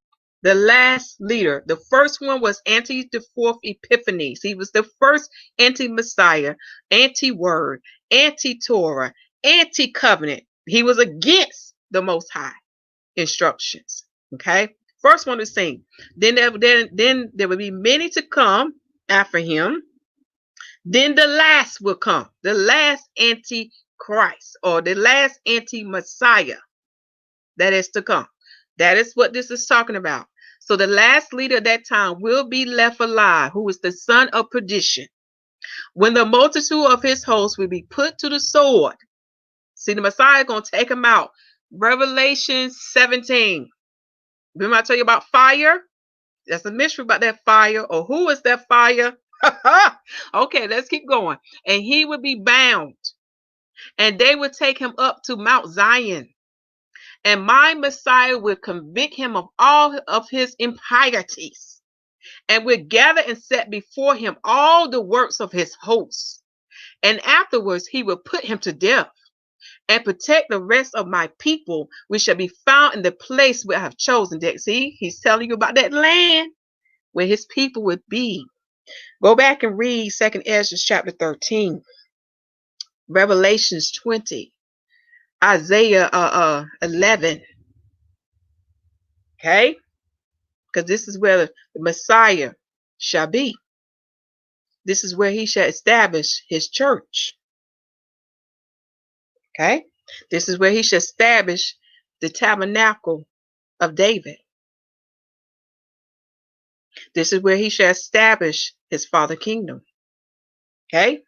The last leader. The first one was Anti the fourth Epiphanes. He was the first anti-Messiah, anti-word, anti-Torah, anti-covenant. He was against the Most High instructions. Okay, first one to sing. Then there will be many to come after him. Then the last will come, the last anti-Christ or the last anti-Messiah that is to come. That is what this is talking about. So the last leader of that time will be left alive, who is the son of perdition, when the multitude of his hosts will be put to the sword. See, the Messiah is going to take them out. Revelation 17. Remember I tell you about fire? That's a mystery about that fire. Or who is that fire? Okay, let's keep going. And he would be bound. And they would take him up to Mount Zion. And my Messiah will convict him of all of his impieties. And will gather and set before him all the works of his hosts. And afterwards he will put him to death. And protect the rest of my people, which shall be found in the place where I have chosen. See, he's telling you about that land where his people would be. Go back and read 2nd Ezra chapter 13, Revelations 20, Isaiah 11. Okay, because this is where the Messiah shall be. This is where he shall establish his church. Okay, this is where he shall establish the tabernacle of David. This is where he shall establish his father kingdom. Okay,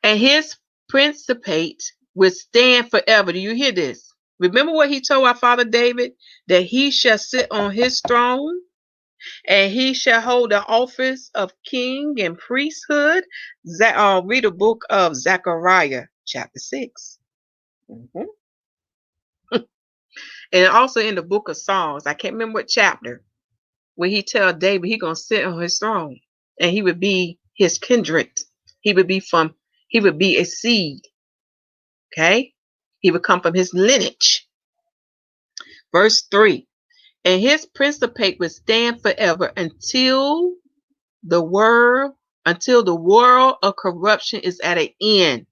and his principate will stand forever. Do you hear this? Remember what he told our father David, that he shall sit on his throne and he shall hold the office of king and priesthood. Read the book of Zechariah chapter 6. And also in the book of Psalms, I can't remember what chapter, where he tell David he gonna sit on his throne and he would be his kindred. He would be a seed. Okay, he would come from his lineage. Verse 3. And his principate will stand forever until the world of corruption is at an end,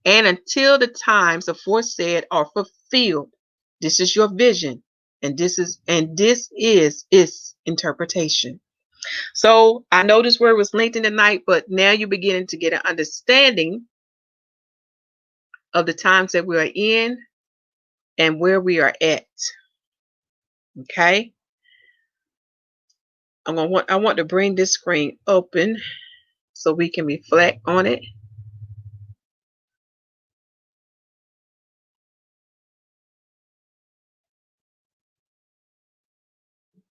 and until the times aforesaid are fulfilled. This is your vision, and this is its interpretation. So I know this word was lengthy tonight, but now you're beginning to get an understanding of the times that we are in and where we are at. Okay, I want to bring this screen open so we can reflect on it.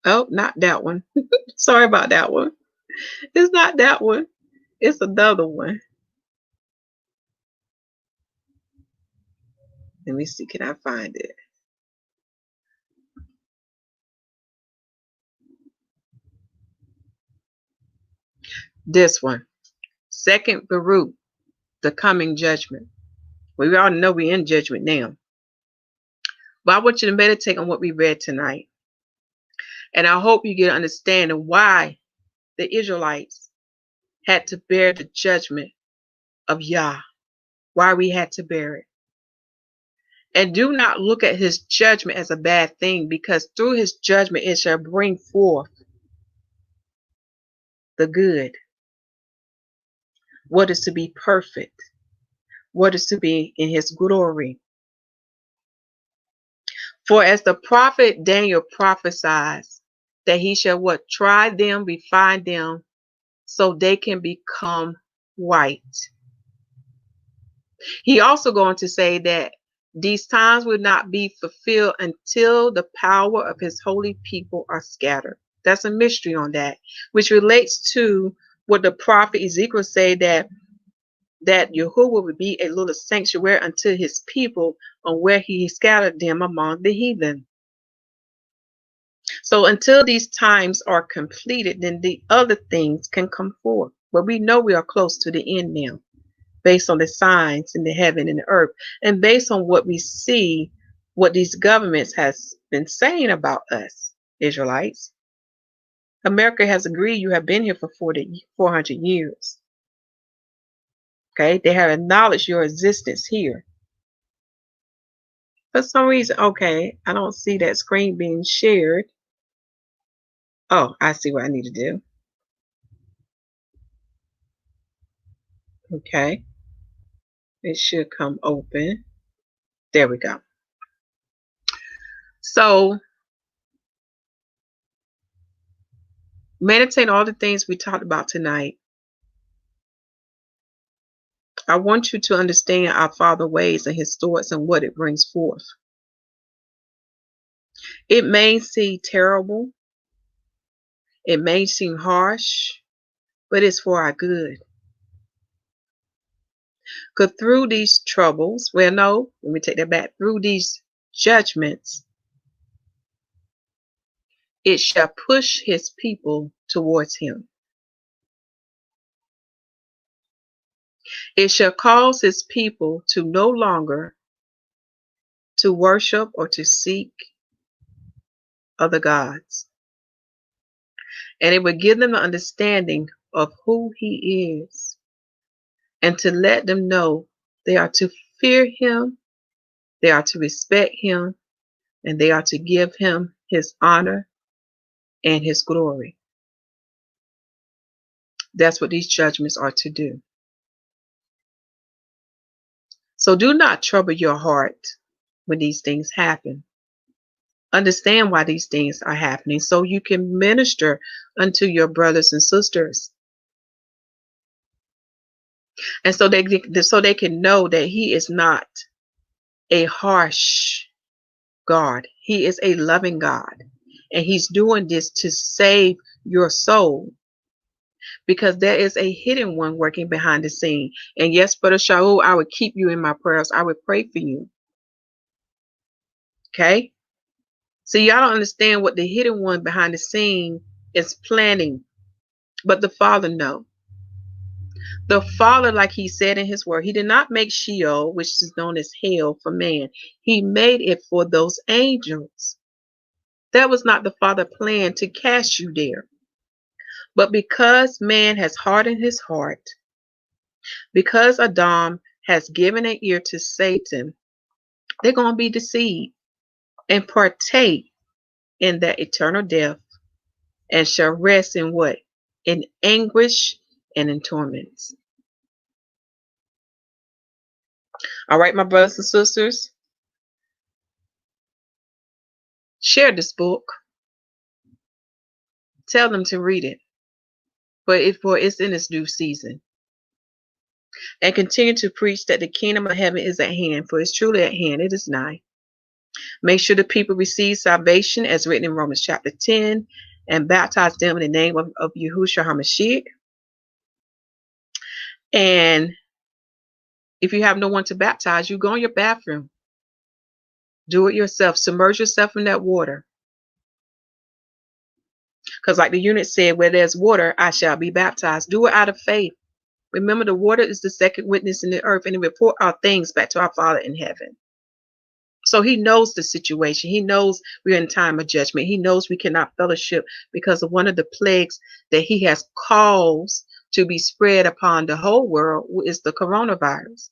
Oh, not that one. Sorry about that one. It's not that one. It's another one. Let me see. Can I find it? This one. 2nd Baruch, the coming judgment. We all know we're in judgment now. But I want you to meditate on what we read tonight. And I hope you get an understanding why the Israelites had to bear the judgment of YAH. Why we had to bear it. And do not look at his judgment as a bad thing, because through his judgment it shall bring forth the good. What is to be perfect. What is to be in his glory. For as the prophet Daniel prophesies, that he shall what? Try them, refine them, so they can become white. He also going to say that these times will not be fulfilled until the power of his holy people are scattered. That's a mystery on that, which relates to what the prophet Ezekiel said, that that YAHUAH would be a little sanctuary unto his people on where he scattered them among the heathen. So until these times are completed, then the other things can come forth. But we know we are close to the end now, based on the signs in the heaven and the earth, and based on what we see, what these governments has been saying about us, Israelites. America has agreed you have been here for 400 years. Okay, they have acknowledged your existence here. For some reason, okay, I don't see that screen being shared. Oh, I see what I need to do. Okay, it should come open. There we go. So, meditate on all the things we talked about tonight. I want you to understand our Father's ways and his thoughts and what it brings forth. It may seem terrible. It may seem harsh, but it's for our good. Because through these troubles, well, no, let me take that back. Through these judgments, it shall push his people towards him. It shall cause his people to no longer to worship or to seek other gods. And it will give them an understanding of who he is, and to let them know they are to fear him, they are to respect him, and they are to give him his honor and his glory. That's what these judgments are to do. So do not trouble your heart when these things happen. Understand why these things are happening so you can minister unto your brothers and sisters. And so they can know that he is not a harsh God. He is a loving God. And he's doing this to save your soul. Because there is a hidden one working behind the scene. And yes, Brother Shaul, I would keep you in my prayers. I would pray for you. Okay? So y'all don't understand what the hidden one behind the scene is planning. But the Father knows. The Father, like he said in his word, he did not make Sheol, which is known as hell, for man. He made it for those angels. That was not the Father's plan to cast you there. But because man has hardened his heart, because Adam has given an ear to Satan, they're going to be deceived and partake in that eternal death and shall rest in what? In anguish and in torments. All right, my brothers and sisters, share this book. Tell them to read it, for it's in its due season. And continue to preach that the kingdom of heaven is at hand, for it's truly at hand. It is nigh. Make sure the people receive salvation as written in Romans chapter 10 and baptize them in the name of YAHUAH HaMashiach. And if you have no one to baptize, you go in your bathroom. Do it yourself. Submerge yourself in that water. Because like the unit said, where there's water, I shall be baptized. Do it out of faith. Remember, the water is the second witness in the earth, and it report our things back to our Father in heaven. So he knows the situation. He knows we're in time of judgment. He knows we cannot fellowship because of one of the plagues that he has caused to be spread upon the whole world is the coronavirus.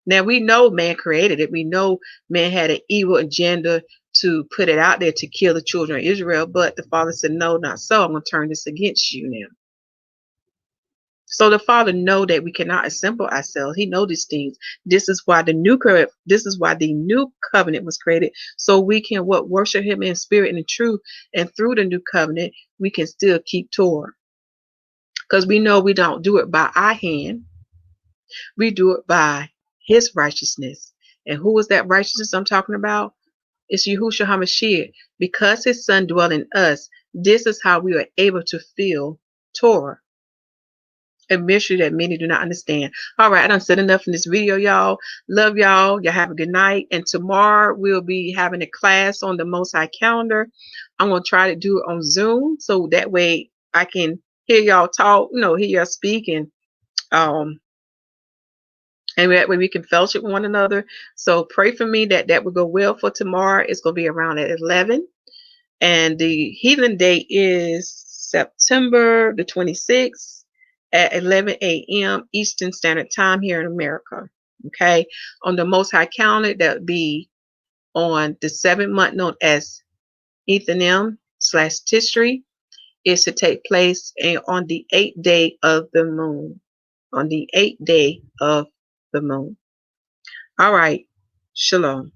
Now, we know man created it. We know man had an evil agenda to put it out there to kill the children of Israel. But the Father said, no, not so. I'm going to turn this against you now. So the Father know that we cannot assemble ourselves. He knows these things. This is why the new covenant was created, so we can worship him in spirit and in truth. And through the new covenant, we can still keep Torah. Because we know we don't do it by our hand. We do it by his righteousness. And who is that righteousness I'm talking about? It's YAHUAH HaMashiach. Because his son dwells in us, this is how we are able to feel Torah. A mystery that many do not understand. All right, I done said enough in this video, y'all. Love y'all. Y'all have a good night. And tomorrow we'll be having a class on the Most High Calendar. I'm going to try to do it on Zoom so that way I can hear y'all talk, hear y'all speak, um, and that way we can fellowship with one another. So pray for me that will go well for tomorrow. It's going to be around at 11. And the healing date is September the 26th at 11 a.m. Eastern Standard Time here in America. Okay. On the Most High Calendar, that would be on the 7th month known as Ethanim/Tishri, is to take place on the 8th day of the moon. On the 8th day of the moon. All right. Shalom.